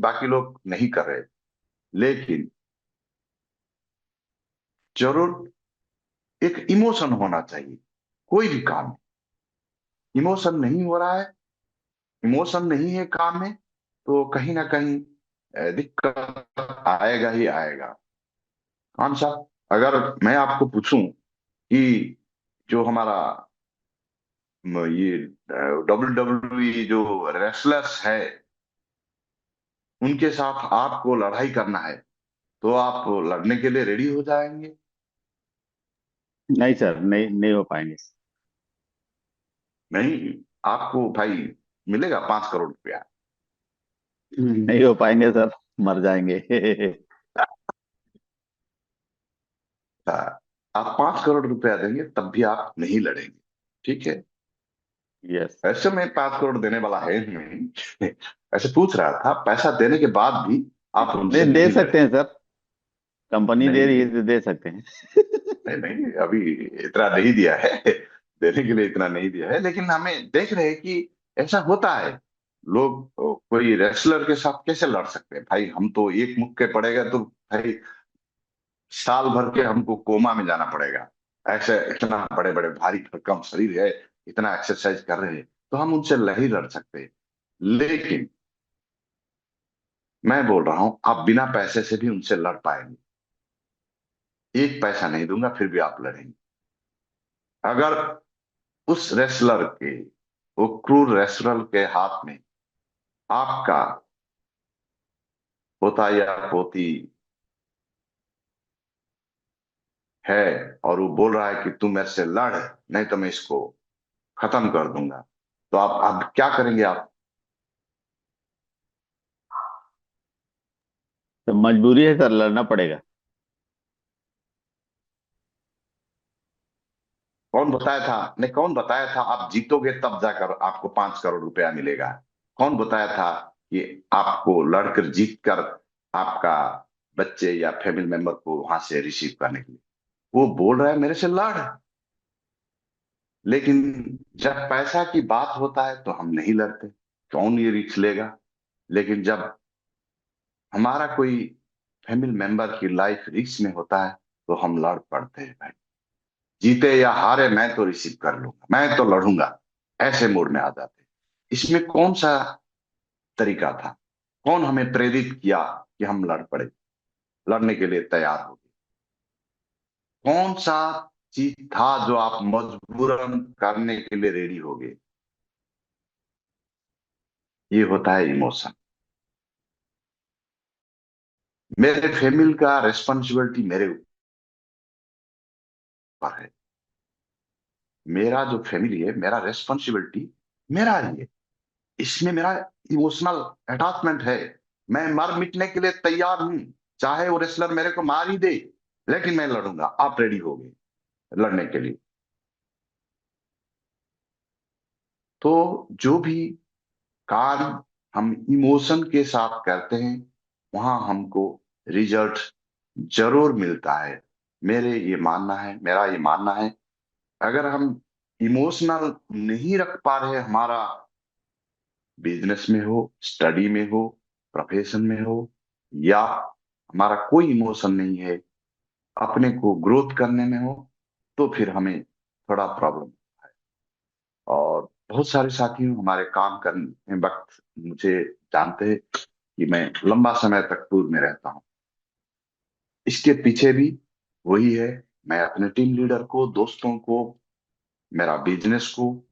बाकी लोग नहीं कर रहे, लेकिन जरूर एक इमोशन होना चाहिए कोई भी काम में। इमोशन नहीं हो रहा है, इमोशन नहीं है काम में, तो कहीं ना कहीं दिक्कत आएगा ही आएगा। खान साहब, अगर मैं आपको पूछूं कि जो हमारा ये WWE जो रेसलर्स है, उनके साथ आपको लड़ाई करना है, तो आप लड़ने के लिए रेडी हो जाएंगे? नहीं सर, नहीं नहीं हो पाएंगे। नहीं, आपको भाई मिलेगा 5 करोड़ रुपया। नहीं हो पाएंगे सर, मर जाएंगे। हाँ, आप 5 करोड़ रुपया देंगे तब भी आप नहीं लड़ेंगे, ठीक है? यस। ऐसे में 5 करोड़ देने वाला है नहीं। ऐसे पूछ रहा था, पैसा देने के बाद भी आप उनसे नहीं, दे नहीं सकते हैं लड़ेंगे? सर, कंपनी दे रही है नहीं तो दे सकते हैं। नहीं नहीं, अभी इतना नहीं दिया है। देने के लिए इतना नहीं दिया है, लेकिन हमें देख रहे हैं कि ऐसा होता है। लोग कोई रेसलर के साथ कैसे लड़ सकते हैं भाई? हम तो एक मुक्के पड़ेगा तो भाई साल भर के हमको कोमा में जाना पड़ेगा। ऐसे इतना बड़े बड़े भारी भरकम शरीर है, इतना एक्सरसाइज कर रहे हैं, तो हम उनसे नहीं लड़ सकते। लेकिन मैं बोल रहा हूं, आप बिना पैसे से भी उनसे लड़ पाएंगे। एक पैसा नहीं दूंगा फिर भी आप लड़ेंगे। अगर उस रेसलर के, वो क्रूर रेसलर के हाथ में आपका पोता या पोती है, और वो बोल रहा है कि तू मेरे से लड़, नहीं तो मैं इसको खत्म कर दूंगा, तो आप क्या करेंगे आप? तो मजबूरी है सर, लड़ना पड़ेगा। कौन बताया था? नहीं, कौन बताया था आप जीतोगे तब जाकर आपको 5 करोड़ रुपया मिलेगा? कौन बताया था कि आपको लड़कर जीत कर आपका बच्चे या फैमिली मेंबर को वहां से रिसीव करने के लिए? वो बोल रहा है मेरे से लड़, लेकिन जब पैसा की बात होता है तो हम नहीं लड़ते। कौन ये रिस्क लेगा? लेकिन जब हमारा कोई फैमिली मेंबर की लाइफ रिस्क में होता है तो हम लड़ पड़ते हैं भाई। जीते या हारे मैं तो रिसीव कर लूंगा, मैं तो लड़ूंगा, ऐसे मूड में आ जाते हैं। इसमें कौन सा तरीका था? कौन हमें प्रेरित किया कि हम लड़ पड़े, लड़ने के लिए तैयार हो गए? कौन सा चीज था जो आप मजबूरन करने के लिए रेडी हो गए? ये होता है इमोशन। मेरे फैमिली का रेस्पॉन्सिबिलिटी मेरे ऊपर है। मेरा जो फैमिली है, मेरा रेस्पॉन्सिबिलिटी मेरा ही है। इसमें मेरा इमोशनल अटैचमेंट है। मैं मर मिटने के लिए तैयार हूं, चाहे वो रेसलर मेरे को मार ही दे, लेकिन मैं लड़ूंगा। आप रेडी हो गए लड़ने के लिए? तो जो भी काम हम इमोशन के साथ करते हैं, वहां हमको रिजल्ट जरूर मिलता है। मेरा ये मानना है, अगर हम इमोशनल नहीं रख पा रहे, हमारा बिजनेस में हो, स्टडी में हो, प्रोफेशन में हो, या हमारा कोई इमोशन नहीं है अपने को ग्रोथ करने में हो, तो फिर हमें थोड़ा प्रॉब्लम है। और बहुत सारे साथी हमारे काम करने वक्त मुझे जानते हैं कि मैं लंबा समय तक टूर में रहता हूँ। इसके पीछे भी वही है, मैं अपने टीम लीडर को, दोस्तों को, मेरा बिजनेस को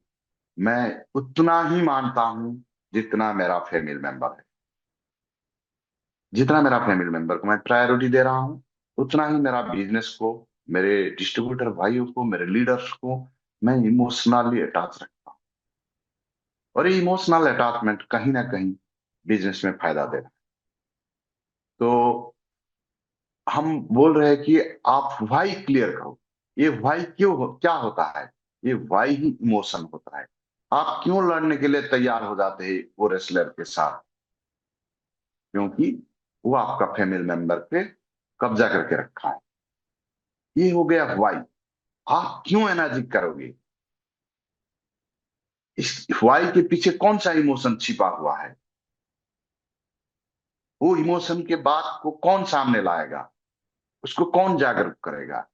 मैं उतना ही मानता हूँ जितना मेरा फैमिली मेंबर है। जितना मेरा फैमिली मेंबर को मैं प्रायोरिटी दे रहा हूँ, उतना ही मेरा बिजनेस को, मेरे डिस्ट्रीब्यूटर भाइयों को, मेरे लीडर्स को मैं इमोशनली अटैच रखता हूँ। और ये इमोशनल अटैचमेंट कहीं ना कहीं बिजनेस में फायदा दे रहा है। तो हम बोल रहे हैं कि आप वाई क्लियर करो। ये वाई क्या होता है? ये वाई ही इमोशन होता है। आप क्यों लड़ने के लिए तैयार हो जाते हैं वो रेसलर के साथ? क्योंकि वो आपका फैमिली मेंबर पे कब्जा करके रखा है। ये हो गया वाई। आप क्यों एनर्जी करोगे? इस वाई के पीछे कौन सा इमोशन छिपा हुआ है? वो इमोशन के बात को कौन सामने लाएगा, उसको कौन जागरूक करेगा?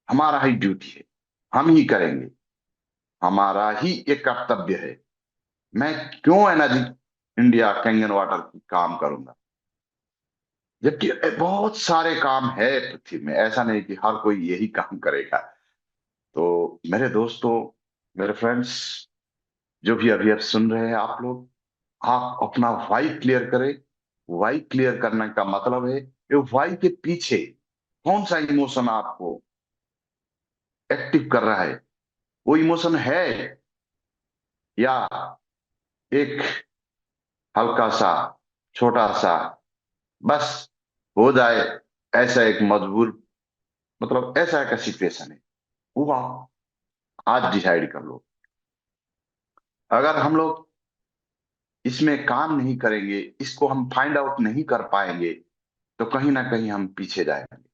हमारा ही ड्यूटी है, हम ही करेंगे, हमारा ही एक कर्तव्य है। मैं क्यों एनर्जी इंडिया कैंगन वाटर की काम करूंगा, जबकि बहुत सारे काम है पृथ्वी में, ऐसा नहीं कि हर कोई यही काम करेगा। तो मेरे दोस्तों, मेरे फ्रेंड्स, जो भी अभी आप सुन रहे हैं, आप लोग, आप अपना वाई क्लियर करें। वाई क्लियर करने का मतलब है कि वाई के पीछे कौन सा इमोशन आपको एक्टिव कर रहा है। वो इमोशन है, या एक हल्का सा, छोटा सा, बस हो जाए, ऐसा एक मजबूर, मतलब ऐसा एक सिचुएशन है, वो आप आज डिसाइड कर लो। अगर हम लोग इसमें काम नहीं करेंगे, इसको हम फाइंड आउट नहीं कर पाएंगे, तो कहीं ना कहीं हम पीछे जाएंगे।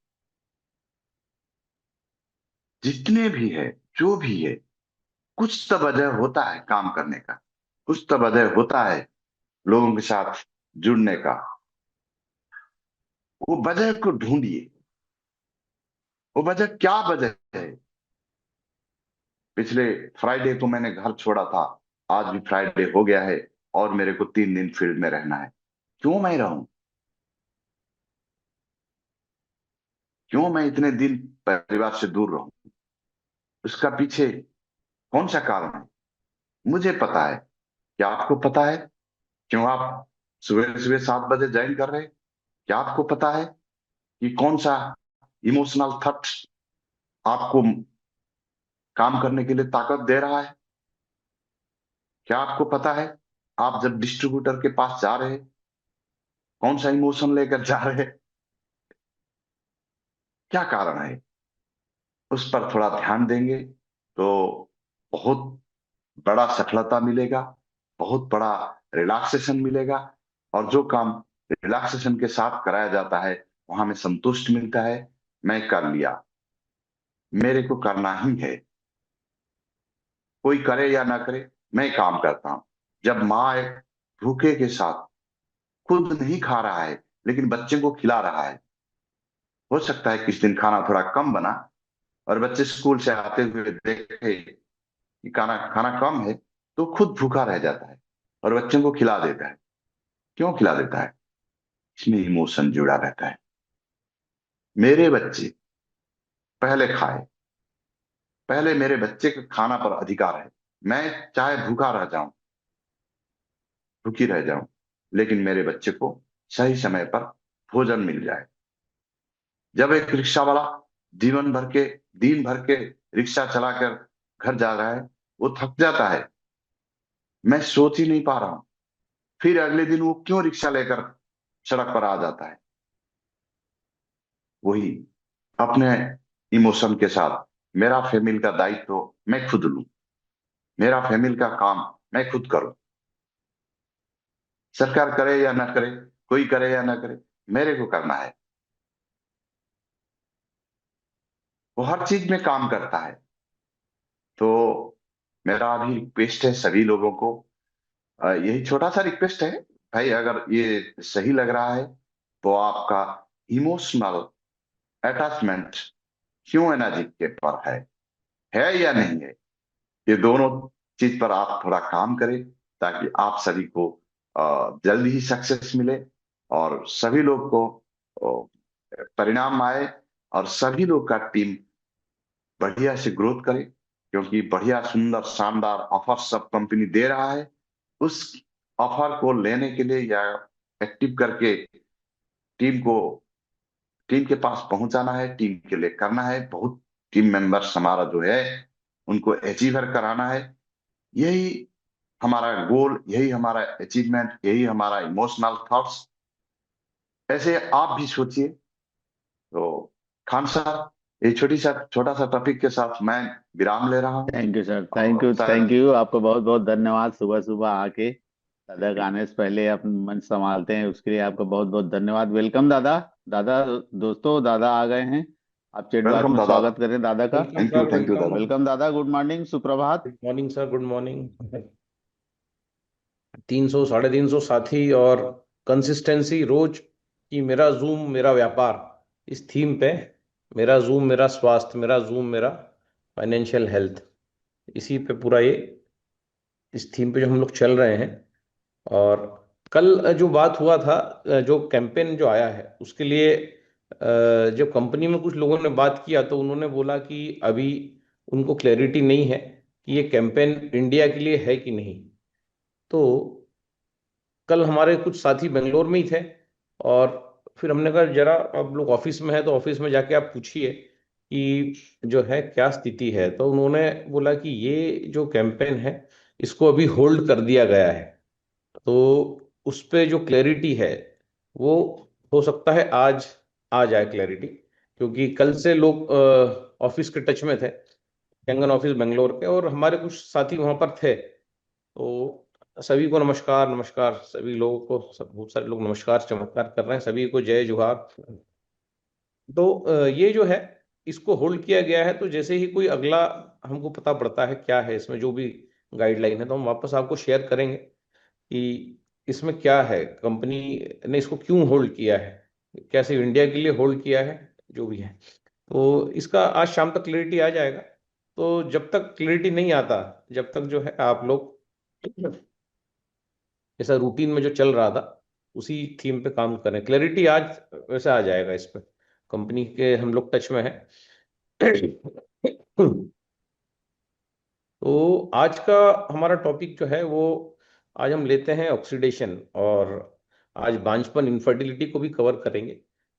जितने भी है, जो भी है, कुछ तो वजह होता है काम करने का, कुछ तो वजह होता है लोगों के साथ जुड़ने का। वो वजह को ढूंढिए, वो वजह क्या वजह है। पिछले फ्राइडे को मैंने घर छोड़ा था, आज भी फ्राइडे हो गया है, और मेरे को 3 दिन फील्ड में रहना है। क्यों मैं रहूं? क्यों मैं इतने दिन परिवार से दूर रहूं? उसका पीछे कौन सा कारण है? मुझे पता है। क्या आपको पता है क्यों आप सुबह सुबह 7 बजे ज्वाइन कर रहे हैं? क्या आपको पता है कि कौन सा इमोशनल थट आपको काम करने के लिए ताकत दे रहा है? क्या आपको पता है आप जब डिस्ट्रीब्यूटर के पास जा रहे हैं, कौन सा इमोशन लेकर जा रहे हैं? क्या कारण है? उस पर थोड़ा ध्यान देंगे तो बहुत बड़ा सफलता मिलेगा, बहुत बड़ा रिलैक्सेशन मिलेगा। और जो काम रिलैक्सेशन के साथ कराया जाता है, वहां में संतुष्ट मिलता है। मैं कर लिया, मेरे को करना ही है, कोई करे या ना करे, मैं काम करता हूं। जब माँ एक भूखे के साथ खुद नहीं खा रहा है, लेकिन बच्चे को खिला रहा है, हो सकता है किस दिन खाना थोड़ा कम बना, और बच्चे स्कूल से आते हुए देखे कि खाना खाना कम है, तो खुद भूखा रह जाता है और बच्चों को खिला देता है। क्यों खिला देता है? इसमें इमोशन जुड़ा रहता है। मेरे बच्चे पहले खाए, पहले मेरे बच्चे के खाना पर अधिकार है। मैं चाहे भूखा रह जाऊं, भूखी रह जाऊं, लेकिन मेरे बच्चे को सही समय पर भोजन मिल जाए। जब एक रिक्शा वाला जीवन भर के दिन भर के रिक्शा चलाकर घर जा रहा है, वो थक जाता है, मैं सोच ही नहीं पा रहा हूं, फिर अगले दिन वो क्यों रिक्शा लेकर सड़क पर आ जाता है। वही अपने इमोशन के साथ, मेरा फैमिली का दायित्व मैं खुद लूं, मेरा फैमिली का काम मैं खुद करूं। सरकार करे या ना करे, कोई करे या ना करे, मेरे को करना है। वो हर चीज में काम करता है। तो मेरा अभी रिक्वेस्ट है सभी लोगों को, यही छोटा सा रिक्वेस्ट है, भाई अगर ये सही लग रहा है तो आपका इमोशनल अटैचमेंट क्यों एनर्जी के पर है या नहीं है, ये दोनों चीज पर आप थोड़ा काम करें, ताकि आप सभी को जल्द ही सक्सेस मिले, और सभी लोग को परिणाम आए, और सभी लोग का टीम बढ़िया से ग्रोथ करे। क्योंकि बढ़िया सुंदर शानदार ऑफर सब कंपनी दे रहा है। उस ऑफर को लेने के लिए या एक्टिव करके टीम को, टीम के पास पहुंचाना है, टीम के लिए करना है बहुत। टीम मेंबर्स हमारा जो है, उनको अचीवर कराना है। यही हमारा गोल, यही हमारा अचीवमेंट, यही हमारा इमोशनल थॉट्स। ऐसे आप भी सोचिए। तो खान साहब, ये छोटा सा टॉपिक के साथ मैं विराम ले रहा हूँ। थैंक यू सर, थैंक और यू, थैंक शायद यू, आपको बहुत बहुत धन्यवाद। सुबह सुबह आके दादा के आने से पहले आप मंच संभालते हैं, उसके लिए आपका बहुत बहुत धन्यवाद। वेलकम दादा। दादा, दोस्तों दादा आ गए हैं। आप चैट बॉक्स वेलकम में दादा। स्वागत करें दादा का। Welcome sir, thank you welcome. दादा। वेलकम दादा, गुड मॉर्निंग, सुप्रभात। Good morning sir, good morning. 300 350 साथी और कंसिस्टेंसी रोज कि मेरा जूम मेरा व्यापार, इस थीम पे, मेरा जूम मेरा स्वास्थ्य, मेरा जूम मेरा फाइनेंशियल हेल्थ, इसी पे पूरा ये, इस थीम पे जो हम लोग चल रहे हैं। और कल जो बात हुआ था, जो कैंपेन जो आया है उसके लिए, जब कंपनी में कुछ लोगों ने बात किया तो उन्होंने बोला कि अभी उनको क्लैरिटी नहीं है कि ये कैंपेन इंडिया के लिए है कि नहीं। तो कल हमारे कुछ साथी बेंगलोर में ही थे, और फिर हमने कहा जरा अब लोग ऑफिस में है तो ऑफिस में जाके आप पूछिए कि जो है क्या स्थिति है। तो उन्होंने बोला कि ये जो कैंपेन है इसको अभी होल्ड कर दिया गया है। तो उस पे जो क्लैरिटी है वो हो सकता है आज आ जाए क्लैरिटी, क्योंकि कल से लोग ऑफिस के टच में थे, कैंगन ऑफिस बेंगलोर के, और हमारे कुछ साथी वहां पर थे। तो सभी को नमस्कार, नमस्कार सभी लोगों को, सब बहुत सारे लोग नमस्कार चमत्कार कर रहे हैं, सभी को जय जोहार। तो ये जो है इसको होल्ड किया गया है, तो जैसे ही कोई अगला हमको पता पड़ता है क्या है इसमें जो भी गाइडलाइन है, तो हम वापस आपको शेयर करेंगे कि इसमें क्या है, कंपनी ने इसको क्यों होल्ड किया है, कैसे इंडिया के लिए होल्ड किया है, जो भी है। तो इसका आज शाम तक क्लैरिटी आ जाएगा। तो जब तक क्लैरिटी नहीं आता, जब तक जो है आप लोग ऐसा रूटीन में जो चल रहा था उसी थीम पे काम करें। क्लैरिटी आज वैसे आ जाएगा इस पे, कंपनी के हम लोग टच में है। तो आज का हमारा टॉपिक जो है वो, आज हम लेते हैं ऑक्सीडेशन, और आज बांझपन इनफर्टिलिटी को भी कवर करेंगे।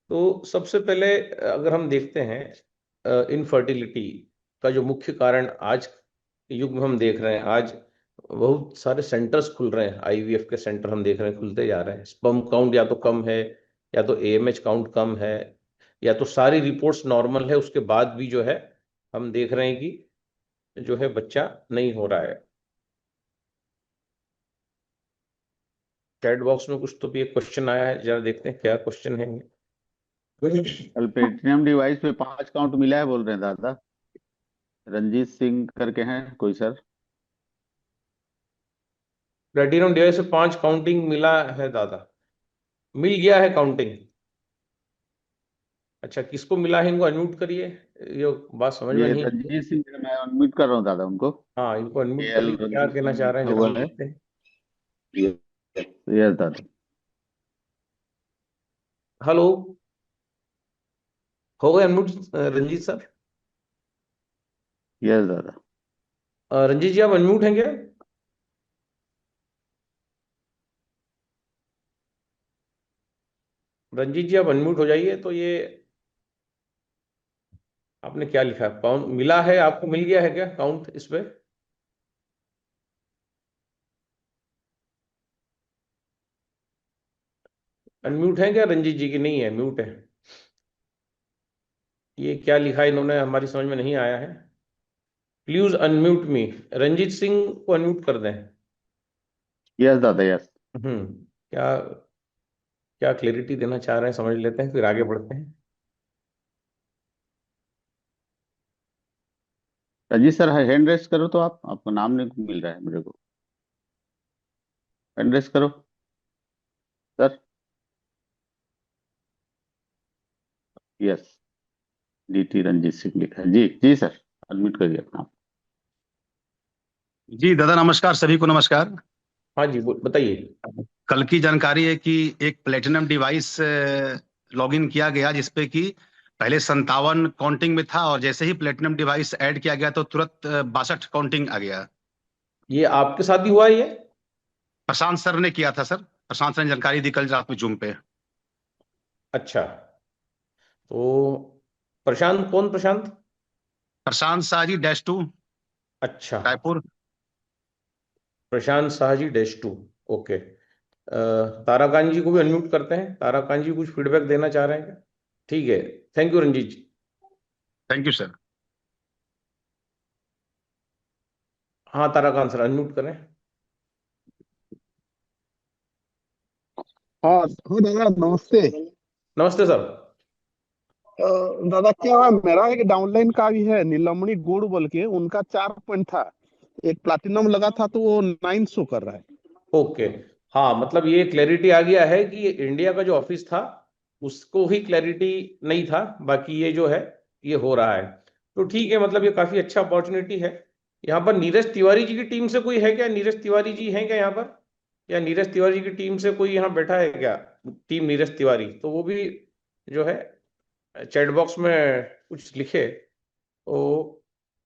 तो सबसे पहले अगर हम देखते हैं इनफर्टिलिटी का जो मुख्य कारण आज के युग में हम देख रहे हैं, आज बहुत सारे सेंटर्स खुल रहे हैं, आईवीएफ के सेंटर हम देख रहे हैं खुलते जा रहे हैं। स्पर्म काउंट या तो कम है, या तो एएमएच काउंट कम है, या तो सारी रिपोर्ट्स नॉर्मल है, उसके बाद भी जो है हम देख रहे हैं कि जो है बच्चा नहीं हो रहा है। चैट बॉक्स में कुछ तो भी एक क्वेश्चन आया है, जरा देखते हैं क्या क्वेश्चन है ये। कल प्लेटिनम डिवाइस पे 5 काउंट मिला है बोल रहे हैं दादा। रंजीत सिंह करके हैं कोई सर। प्लेटिनम डिवाइस से 5 काउंटिंग मिला है दादा, मिल गया है काउंटिंग। अच्छा, किसको मिला है, इनको अनम्यूट करिए, ये बात समझ में ये नहीं। रंजीत सिंह है, मैं अनम्यूट कर रहा हूँ दादा उनको। हाँ, इनको अनम्यूट एल करिए, क्या रंजीत कहना सिंह चाह रहे हैं लिखा जरा हुआ हम है। देखते हैं। यस दादा। हेलो, हो गए अनम्यूट रंजीत सर? यस दादा। रंजीत जी आप अनम्यूट हैं क्या? रंजीत जी आप अनम्यूट हो जाइए। तो ये आपने क्या लिखा, काउंट मिला है आपको, मिल गया है क्या काउंट इस पे? अनम्यूट है क्या रंजीत जी की? नहीं है, म्यूट है। ये क्या लिखा है इन्होंने, हमारी समझ में नहीं आया है। प्लीज अनम्यूट मी, रंजीत सिंह को अनम्यूट कर दें। यस दादा यस। क्या क्या क्लैरिटी देना चाह रहे हैं समझ लेते हैं, फिर आगे बढ़ते हैं। रंजीत सर हैंड रेस करो तो आप, आपका नाम नहीं मिल रहा है मेरे को। हैंड रेस करो sir. Yes. DT Ranjeet Singh लिखा है जी जी सर। अनम्यूट करिए अपना। जी दादा नमस्कार, सभी को नमस्कार। हाँ जी, बताइए। कल की जानकारी है कि एक प्लेटिनम डिवाइस लॉगिन किया गया जिसपे कि पहले 57 काउंटिंग में था, और जैसे ही प्लेटिनम डिवाइस ऐड किया गया तो तुरंत 62 काउंटिंग आ गया। ये आपके साथ ही हुआ है ये? प्रशांत सर ने किया था सर, प्रशांत सर ने जानकारी दी कल रात में जूम पे। अच्छा, तो प्रशांत, कौन प्रशांत? प्रशांत शाह जी -2 अच्छा, रायपुर। प्रशांत साहजी -2। ओके। ताराकांत जी को भी अनम्यूट करते हैं, ताराकांत जी कुछ फीडबैक देना चाह रहे हैं क्या? ठीक है, thank you Ranjeet ji. Thank you sir. हाँ ताराकांत सर अनम्यूट करें। हाँ हाँ दादा नमस्ते। नमस्ते सर। दादा क्या है, मेरा एक डाउनलाइन का भी है, नीलमणि गुड़ बोल के, उनका 4 पॉइंट था। एक प्लाटिनम लगा था तो वो 9 शो कर रहा है। ओके, हाँ, मतलब ये क्लैरिटी आ गया है कि ये इंडिया का जो ऑफिस था उसको ही क्लैरिटी नहीं था, बाकी ये जो है ये हो रहा है। तो ठीक है, मतलब ये काफी अच्छा अपॉर्चुनिटी है। यहाँ पर नीरज तिवारी जी की टीम से कोई है क्या? नीरज तिवारी जी हैं क्या यहाँ पर? या नीरज तिवारी जी की टीम से कोई यहाँ बैठा है क्या? टीम नीरज तिवारी, तो वो भी जो है चैट बॉक्स में कुछ लिखे तो,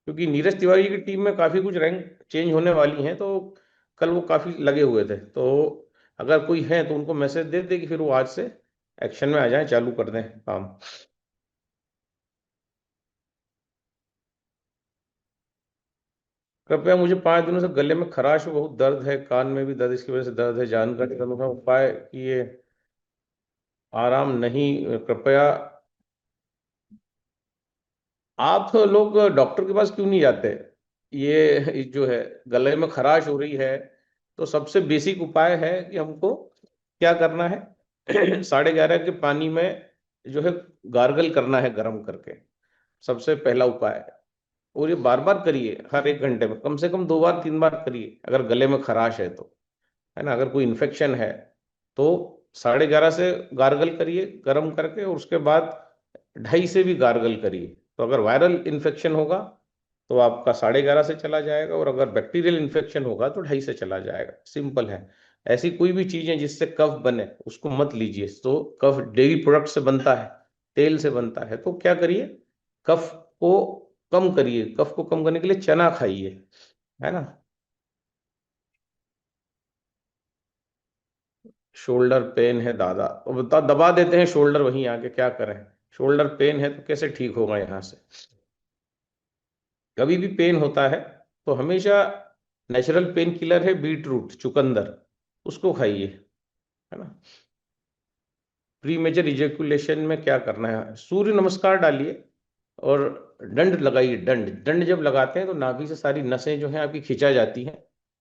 क्योंकि नीरज तिवारी की टीम में काफी कुछ रैंक चेंज होने वाली हैं, तो कल वो काफी लगे हुए थे, तो अगर कोई है तो उनको मैसेज दे दे कि फिर वो आज से एक्शन में आ जाएं, चालू कर दें काम। कृपया मुझे 5 दिनों से गले में खराश और बहुत दर्द है, कान में भी दर्द, इसकी वजह से दर्द है, जानकारी का उपाय कि ये आराम नहीं, कृपया आप लोग डॉक्टर के पास क्यों नहीं जाते? ये जो है गले में खराश हो रही है, तो सबसे बेसिक उपाय है कि हमको क्या करना है, 11:30 के पानी में जो है गार्गल करना है गर्म करके, सबसे पहला उपाय है। और ये बार बार करिए, हर 1 घंटे में कम से कम 2 बार 3 बार करिए, अगर गले में खराश है तो, है ना। अगर कोई इन्फेक्शन है तो 11:30 से गार्गल करिए गर्म करके, और उसके बाद 2:30 से भी गार्गल करिए। तो अगर वायरल इन्फेक्शन होगा तो आपका 11:30 से चला जाएगा, और अगर बैक्टीरियल इन्फेक्शन होगा तो 2:30 से चला जाएगा। सिंपल है। ऐसी कोई भी चीजें जिससे कफ बने उसको मत लीजिए। तो कफ डेयरी प्रोडक्ट से बनता है, तेल से बनता है, तो क्या करिए, कफ को कम करिए। कफ को कम करने के लिए चना खाइए, है ना। शोल्डर पेन है दादा, तो बता दबा देते हैं शोल्डर, वहीं आके क्या करें। शोल्डर पेन है तो कैसे ठीक होगा यहाँ से? कभी भी पेन होता है तो हमेशा नेचुरल पेन किलर है बीट रूट, चुकंदर, उसको खाइए, है ना। प्री मेजर इजेकुलेशन में क्या करना है? सूर्य नमस्कार डालिए और दंड लगाइए। दंड दंड जब लगाते हैं तो नाभि से सारी नसें जो हैं आपकी खिंचा जाती हैं,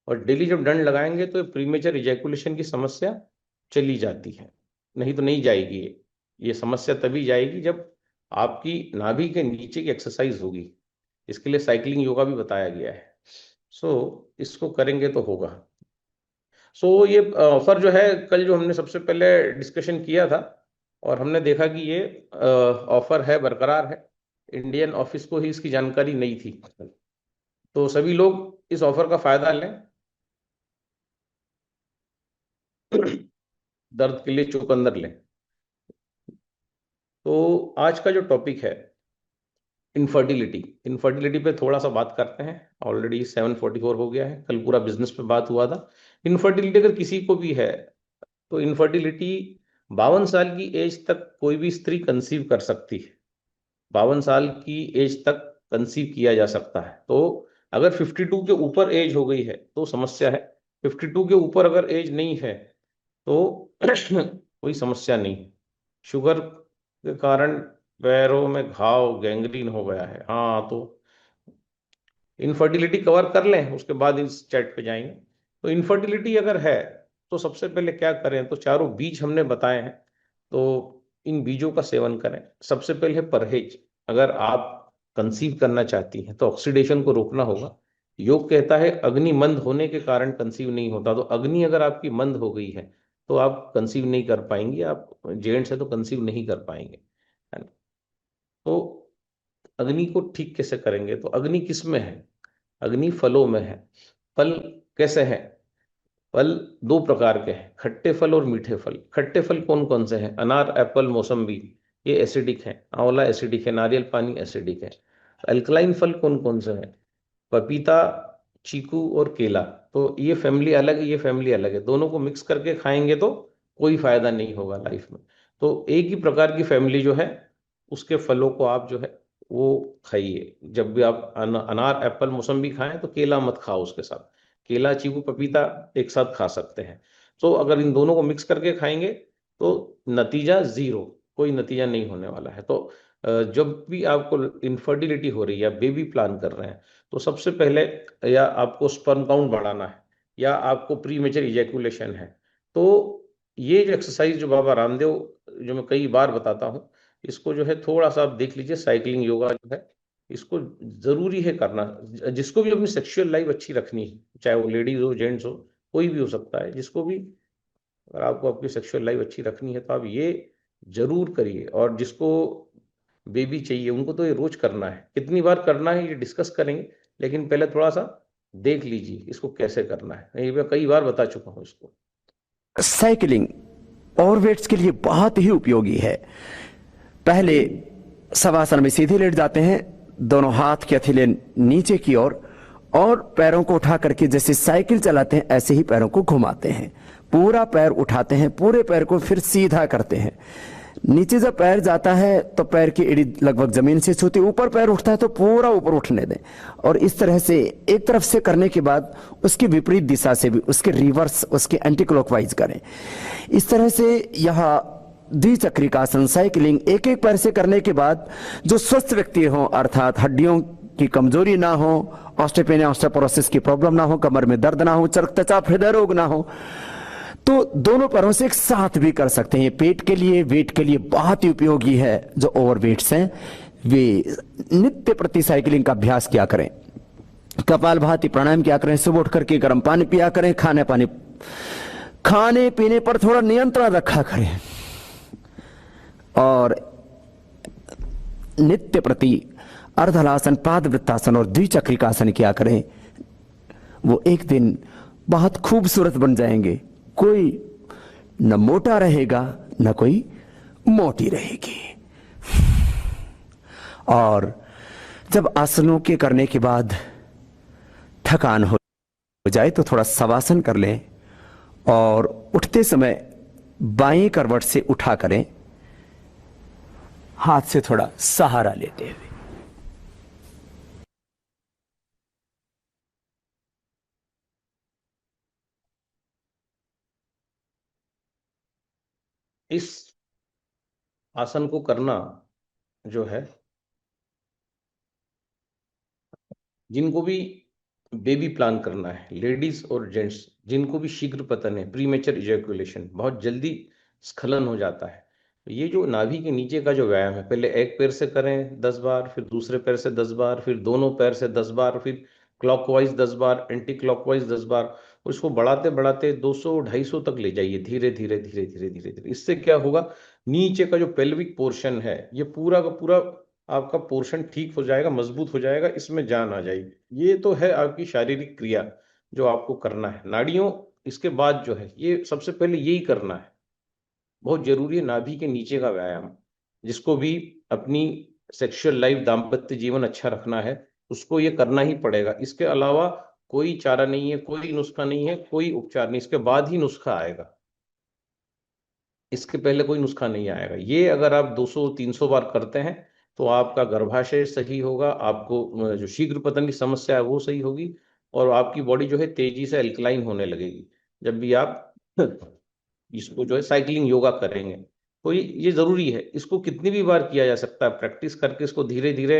और डेली जब दंड लगाएंगे तो प्रीमेचर इजैकुलेशन की समस्या चली जाती है। नहीं तो नहीं जाएगी ये समस्या तभी जाएगी जब आपकी नाभि के नीचे की एक्सरसाइज होगी। इसके लिए साइकिलिंग योगा भी बताया गया है। सो इसको करेंगे तो होगा। सो ये ऑफर जो है, कल जो हमने सबसे पहले डिस्कशन किया था, और हमने देखा कि ये ऑफर है, बरकरार है। इंडियन ऑफिस को ही इसकी जानकारी नहीं थी, तो सभी लोग इस ऑफर का फायदा लें। दर्द के लिए चुकंदर लें। तो आज का जो टॉपिक है इनफर्टिलिटी, इनफर्टिलिटी पे थोड़ा सा बात करते हैं। ऑलरेडी 7:44 हो गया है, कल पूरा बिजनेस पे बात हुआ था। इनफर्टिलिटी अगर किसी को भी है तो इनफर्टिलिटी 52 साल की एज तक कोई भी स्त्री कंसीव कर सकती है। 52 साल की एज तक कंसीव किया जा सकता है। तो अगर 52 के ऊपर एज हो गई है तो समस्या है, 52 के ऊपर अगर एज नहीं है तो कोई समस्या नहीं। शुगर के कारण पैरों में घाव, गैंग्रीन हो गया है, हाँ, तो इनफर्टिलिटी कवर कर लें, उसके बाद इस चैट पे जाएंगे। तो इनफर्टिलिटी अगर है तो सबसे पहले क्या करें, तो चारों बीज हमने बताए हैं, तो इन बीजों का सेवन करें। सबसे पहले परहेज। अगर आप कंसीव करना चाहती हैं तो ऑक्सीडेशन को रोकना होगा। योग कहता है अग्नि मंद होने के कारण कंसीव नहीं होता, तो अग्नि अगर आपकी मंद हो गई है तो आप कंसीव नहीं कर पाएंगे, आप जेंट्स है तो कंसीव नहीं कर पाएंगे, है ना। तो अग्नि को ठीक कैसे करेंगे? तो अग्नि किस में है? अग्नि फलों में है। फल कैसे हैं? फल दो प्रकार के हैं, खट्टे फल और मीठे फल। खट्टे फल कौन कौन से हैं? अनार, एप्पल, मौसम्बी, ये एसिडिक है। आंवला एसिडिक है, नारियल पानी एसिडिक है। अल्कलाइन फल कौन कौन से हैं? पपीता, चीकू और केला। तो ये फैमिली अलग है, ये फैमिली अलग है, दोनों को मिक्स करके खाएंगे तो कोई फायदा नहीं होगा लाइफ में। तो एक ही प्रकार की फैमिली जो है उसके फलों को आप जो है वो खाइए। जब भी आप अनार, एप्पल, मौसम्बी खाएं तो केला मत खाओ उसके साथ। केला, चीकू, पपीता एक साथ खा सकते हैं। तो अगर इन दोनों को मिक्स करके खाएंगे तो नतीजा जीरो, कोई नतीजा नहीं होने वाला है। तो जब भी आपको इनफर्टिलिटी हो रही है या बेबी प्लान कर रहे हैं तो सबसे पहले, या आपको स्पर्म काउंट बढ़ाना है, या आपको प्री मेचर इजैकुलेशन है, तो ये जो एक्सरसाइज जो बाबा रामदेव, जो मैं कई बार बताता हूँ, इसको जो है थोड़ा सा आप देख लीजिए। साइकिलिंग योगा जो है इसको जरूरी है करना। जिसको भी अपनी सेक्सुअल लाइफ अच्छी रखनी है, चाहे वो लेडीज हो, जेंट्स हो, कोई भी हो सकता है, जिसको भी अगर आपको आपकी सेक्सुअल लाइफ अच्छी रखनी है तो आप ये जरूर करिए। और जिसको बेबी चाहिए उनको तो ये रोज करना है। कितनी बार करना है ये डिस्कस करेंगे, लेकिन पहले थोड़ा सा देख लीजिए इसको कैसे करना है। ये मैं कई बार बता चुका हूँ इसको। साइकिलिंग ओवरवेट्स के लिए बहुत ही उपयोगी है। पहले शवासन में सीधे लेट जाते हैं, दोनों हाथ के हथेली नीचे की ओर और पैरों को उठा करके जैसे साइकिल चलाते हैं ऐसे ही पैरों को घुमाते हैं। पूरा पैर उठाते हैं, पूरे पैर को फिर सीधा करते हैं। नीचे जब पैर जाता है तो पैर की एड़ी लगभग जमीन से छूती, ऊपर पैर उठता है तो पूरा ऊपर उठने दें। और इस तरह से एक तरफ से करने के बाद उसकी विपरीत दिशा से भी, उसके रिवर्स, उसके एंटी क्लॉकवाइज करें। इस तरह से यह द्विचक्रिकासन साइकिलिंग एक एक पैर से करने के बाद जो स्वस्थ व्यक्ति हो, अर्थात हड्डियों की कमजोरी ना हो, ऑस्टियोपेनिया ऑस्टियोपोरोसिस की प्रॉब्लम ना हो, कमर में दर्द ना हो, रक्तचाप हृदय रोग ना हो, तो दोनों पैरों से एक साथ भी कर सकते हैं। पेट के लिए, वेट के लिए बहुत ही उपयोगी है। जो ओवरवेट्स हैं वे नित्य प्रति साइकिलिंग का अभ्यास किया करें, कपालभाति प्राणायाम किया करें, सुबह उठ करके गर्म पानी पिया करें, खाने पीने पर थोड़ा नियंत्रण रखा करें और नित्य प्रति अर्धलासन, पादवृत्तासन और द्विचक्रिकासन किया करें। वो एक दिन बहुत खूबसूरत बन जाएंगे। कोई न मोटा रहेगा न कोई मोटी रहेगी। और जब आसनों के करने के बाद थकान हो जाए तो थोड़ा शवासन कर लें और उठते समय बाएं करवट से उठा करें, हाथ से थोड़ा सहारा लेते हुए। इस आसन को करना जो है, जिनको भी बेबी प्लान करना है, लेडीज और जेंट्स जिनको भी शीघ्र पतन है, प्रीमेचर इजैकुलेशन, बहुत जल्दी स्खलन हो जाता है, ये जो नाभि के नीचे का जो व्यायाम है, पहले एक पैर से करें 10 बार, फिर दूसरे पैर से 10 बार, फिर दोनों पैर से 10 बार, फिर क्लॉकवाइज 10 बार, एंटी क्लॉकवाइज 10 बार, उसको बढ़ाते बढ़ाते 200-250 तक ले जाइए, धीरे धीरे धीरे धीरे धीरे धीरे। इससे क्या होगा, नीचे का जो पेल्विक पोर्शन है ये पूरा का पूरा आपका पोर्शन ठीक हो जाएगा, मजबूत हो जाएगा, इसमें जान आ जाएगी। ये तो है आपकी शारीरिक क्रिया जो आपको करना है। नाड़ियों इसके बाद जो है, ये सबसे पहले यही करना है, बहुत जरूरी है। नाभि के नीचे का व्यायाम, जिसको भी अपनी सेक्सुअल लाइफ, दाम्पत्य जीवन अच्छा रखना है, उसको ये करना ही पड़ेगा। इसके अलावा कोई चारा नहीं है, कोई नुस्खा नहीं है, कोई उपचार नहीं। इसके बाद ही नुस्खा आएगा, इसके पहले कोई नुस्खा नहीं आएगा। ये अगर आप 200-300 बार करते हैं तो आपका गर्भाशय सही होगा, आपको जो शीघ्र पतन की समस्या है वो सही होगी, और आपकी बॉडी जो है तेजी से अल्कलाइन होने लगेगी जब भी आप इसको जो है साइकिलिंग योगा करेंगे। तो ये जरूरी है। इसको कितनी भी बार किया जा सकता है, प्रैक्टिस करके इसको धीरे धीरे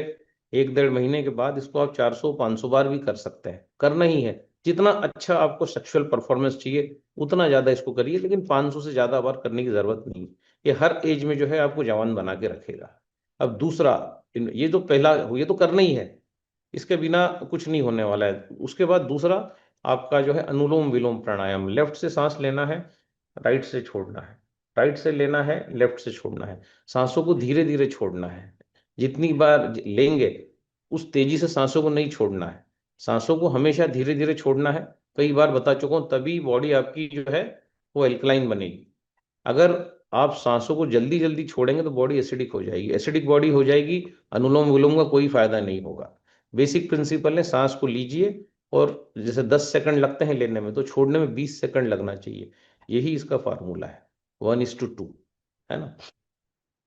1-1.5 महीने के बाद इसको आप 400-500 बार भी कर सकते हैं। करना ही है, जितना अच्छा आपको सेक्सुअल परफॉर्मेंस चाहिए उतना ज्यादा इसको करिए, लेकिन 500 से ज्यादा बार करने की जरूरत नहीं। ये हर एज में जो है आपको जवान बना के रखेगा। अब दूसरा, ये तो पहला, ये तो करना ही है, इसके बिना कुछ नहीं होने वाला है। उसके बाद दूसरा आपका जो है अनुलोम विलोम प्राणायाम। लेफ्ट से सांस लेना है, राइट से छोड़ना है, राइट से लेना है, लेफ्ट से छोड़ना है। सांसों को धीरे धीरे छोड़ना है, जितनी बार लेंगे उस तेजी से सांसों को नहीं छोड़ना है। सांसों को हमेशा धीरे धीरे छोड़ना है। कई बार बता चुका हूं, तभी बॉडी आपकी जो है वो एल्कलाइन बनेगी। अगर आप सांसों को जल्दी जल्दी छोड़ेंगे तो बॉडी एसिडिक हो जाएगी, एसिडिक बॉडी हो जाएगी, अनुलोम विलोम का कोई फायदा नहीं होगा। बेसिक प्रिंसिपल है, सांस को लीजिए और जैसे 10 सेकंड लगते हैं लेने में, तो छोड़ने में 20 सेकंड लगना चाहिए। यही इसका फार्मूला है, 1:2, है ना।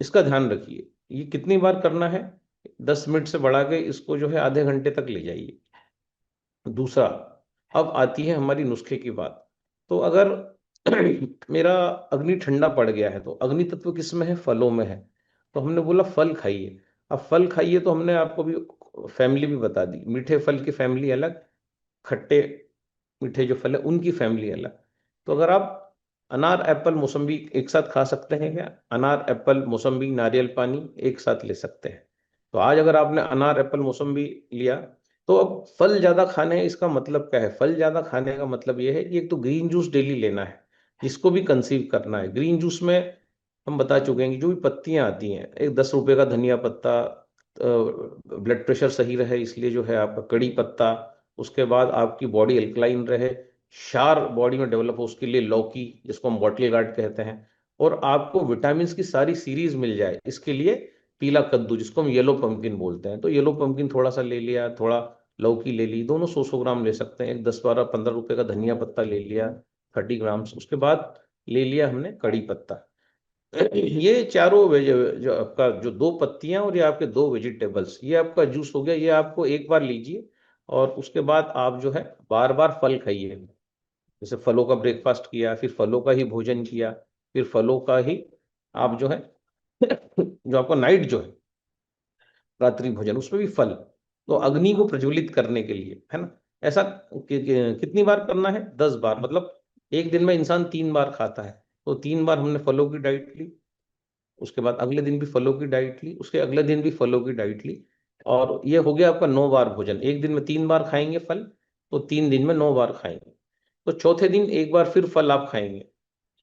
इसका ध्यान रखिए। ये कितनी बार करना है, 10 मिनट से बढ़ा के इसको जो है आधे घंटे तक ले जाइए। दूसरा, अब आती है हमारी नुस्खे की बात। तो अगर मेरा अग्नि ठंडा पड़ गया है, तो अग्नि तत्व किस में है, फलों में है, तो हमने बोला फल खाइए। अब फल खाइए तो हमने आपको भी फैमिली भी बता दी। मीठे फल की फैमिली अलग, खट्टे मीठे जो फल है उनकी फैमिली अलग। तो अगर आप अनार, एप्पल, मौसम्बी एक साथ खा सकते हैं क्या? अनार, एप्पल, मौसम्बी, नारियल पानी एक साथ ले सकते हैं। तो आज अगर आपने अनार, एप्पल, मौसम्बी लिया, तो अब फल ज्यादा खाने हैं, इसका मतलब क्या है? फल ज्यादा खाने का मतलब यह है कि एक तो ग्रीन जूस डेली लेना है, जिसको भी कंसीव करना है। ग्रीन जूस में हम बता चुके हैं कि जो भी पत्तियां आती हैं, एक 10 रुपए का धनिया पत्ता, ब्लड प्रेशर सही रहे इसलिए जो है आपका कड़ी पत्ता, उसके बाद आपकी बॉडी अल्कलाइन रहे, क्षार बॉडी में डेवलप हो उसके लिए लौकी, जिसको हम बॉटल गार्ड कहते हैं, और आपको विटामिन की सारी सीरीज मिल जाए इसके लिए पीला कद्दू, जिसको हम येलो पंपकिन बोलते हैं। तो येलो पंपकिन थोड़ा सा ले लिया, थोड़ा लौकी ले ली, दोनों 100-100 ग्राम ले सकते हैं। एक 10-12-15 रुपए का धनिया पत्ता ले लिया 30 ग्राम। उसके बाद ले लिया हमने कड़ी पत्ता। ये चारों जो आपका जो 2 पत्तियां और ये आपके 2 वेजिटेबल्स, ये आपका जूस हो गया। ये आपको एक बार लीजिए और उसके बाद आप जो है बार बार फल खाइए। जैसे फलों का ब्रेकफास्ट किया, फिर फलों का ही भोजन किया, फिर फलों का ही आप जो है जो आपका नाइट जो है रात्रि भोजन, उसमें भी फल। तो अग्नि को प्रज्वलित करने के लिए, है ना, ऐसा कितनी बार करना है? 10 बार। मतलब एक दिन में इंसान 3 बार खाता है, तो 3 बार हमने फलों की डाइट ली, उसके बाद अगले दिन भी फलों की डाइट ली, उसके अगले दिन भी फलों की डाइट ली, और ये हो गया आपका 9 बार भोजन। एक दिन में 3 बार खाएंगे फल, तो 3 दिन में 9 बार खाएंगे। तो चौथे दिन एक बार फिर फल आप खाएंगे,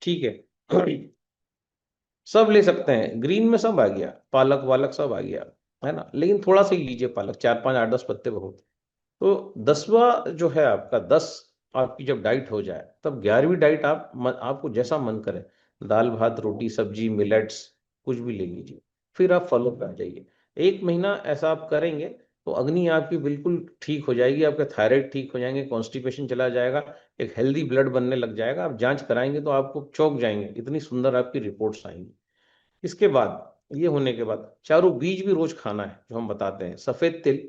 ठीक है। सब ले सकते हैं, ग्रीन में सब आ गया, पालक वालक सब आ गया, है ना, लेकिन थोड़ा सा ही लीजिए पालक, 4-5-8-10 पत्ते बहुत। तो 10वां जो है आपका 10 आपकी जब डाइट हो जाए, तब 11वीं डाइट आपको जैसा मन करे, दाल भात रोटी सब्जी मिलेट्स कुछ भी ले लीजिए, फिर आप फलों पे आ जाइए। 1 महीना ऐसा आप करेंगे तो अग्नि आपकी बिल्कुल ठीक हो जाएगी, आपके थायराइड ठीक हो जाएंगे, कॉन्स्टिपेशन चला जाएगा, एक हेल्दी ब्लड बनने लग जाएगा। आप जांच कराएंगे तो आपको चौंक जाएंगे, इतनी सुंदर आपकी रिपोर्ट्स आएंगी। इसके बाद ये होने के बाद चारों बीज भी रोज खाना है, जो हम बताते हैं। सफेद तिल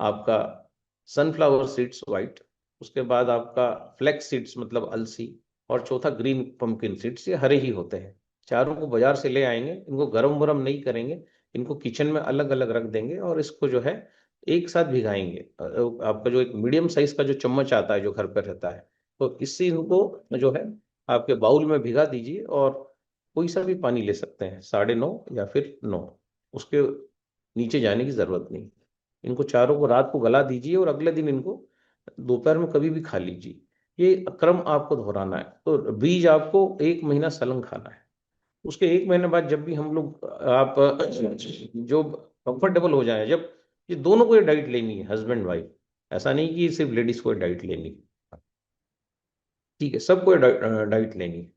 आपका, सनफ्लावर सीड्स वाइट, उसके बाद आपका फ्लैक्स सीड्स मतलब अलसी, और चौथा ग्रीन पंपकिन सीड्स, ये हरे ही होते हैं। चारों को बाजार से ले आएंगे, इनको गरम वरम नहीं करेंगे, इनको किचन में अलग अलग रख देंगे और इसको जो है एक साथ भिगाएंगे। आपका जो एक मीडियम साइज का जो चम्मच आता है जो घर पर रहता है, तो इससे इनको जो है आपके बाउल में भिगा दीजिए, और कोई सा भी पानी ले सकते हैं, 9:30 या फिर 9, उसके नीचे जाने की जरूरत नहीं। इनको चारों को रात को गला दीजिए और अगले दिन इनको दोपहर में कभी भी खा लीजिए। ये क्रम आपको दोहराना है। तो बीज आपको 1 महीना सलन खाना है। उसके 1 महीने बाद जब भी हम लोग आप जो कंफर्टेबल हो जाए, जब ये दोनों को ये डाइट लेनी है, हस्बैंड वाइफ, ऐसा नहीं कि सिर्फ लेडीज को डाइट लेनी है, ठीक है, सबको डाइट लेनी है।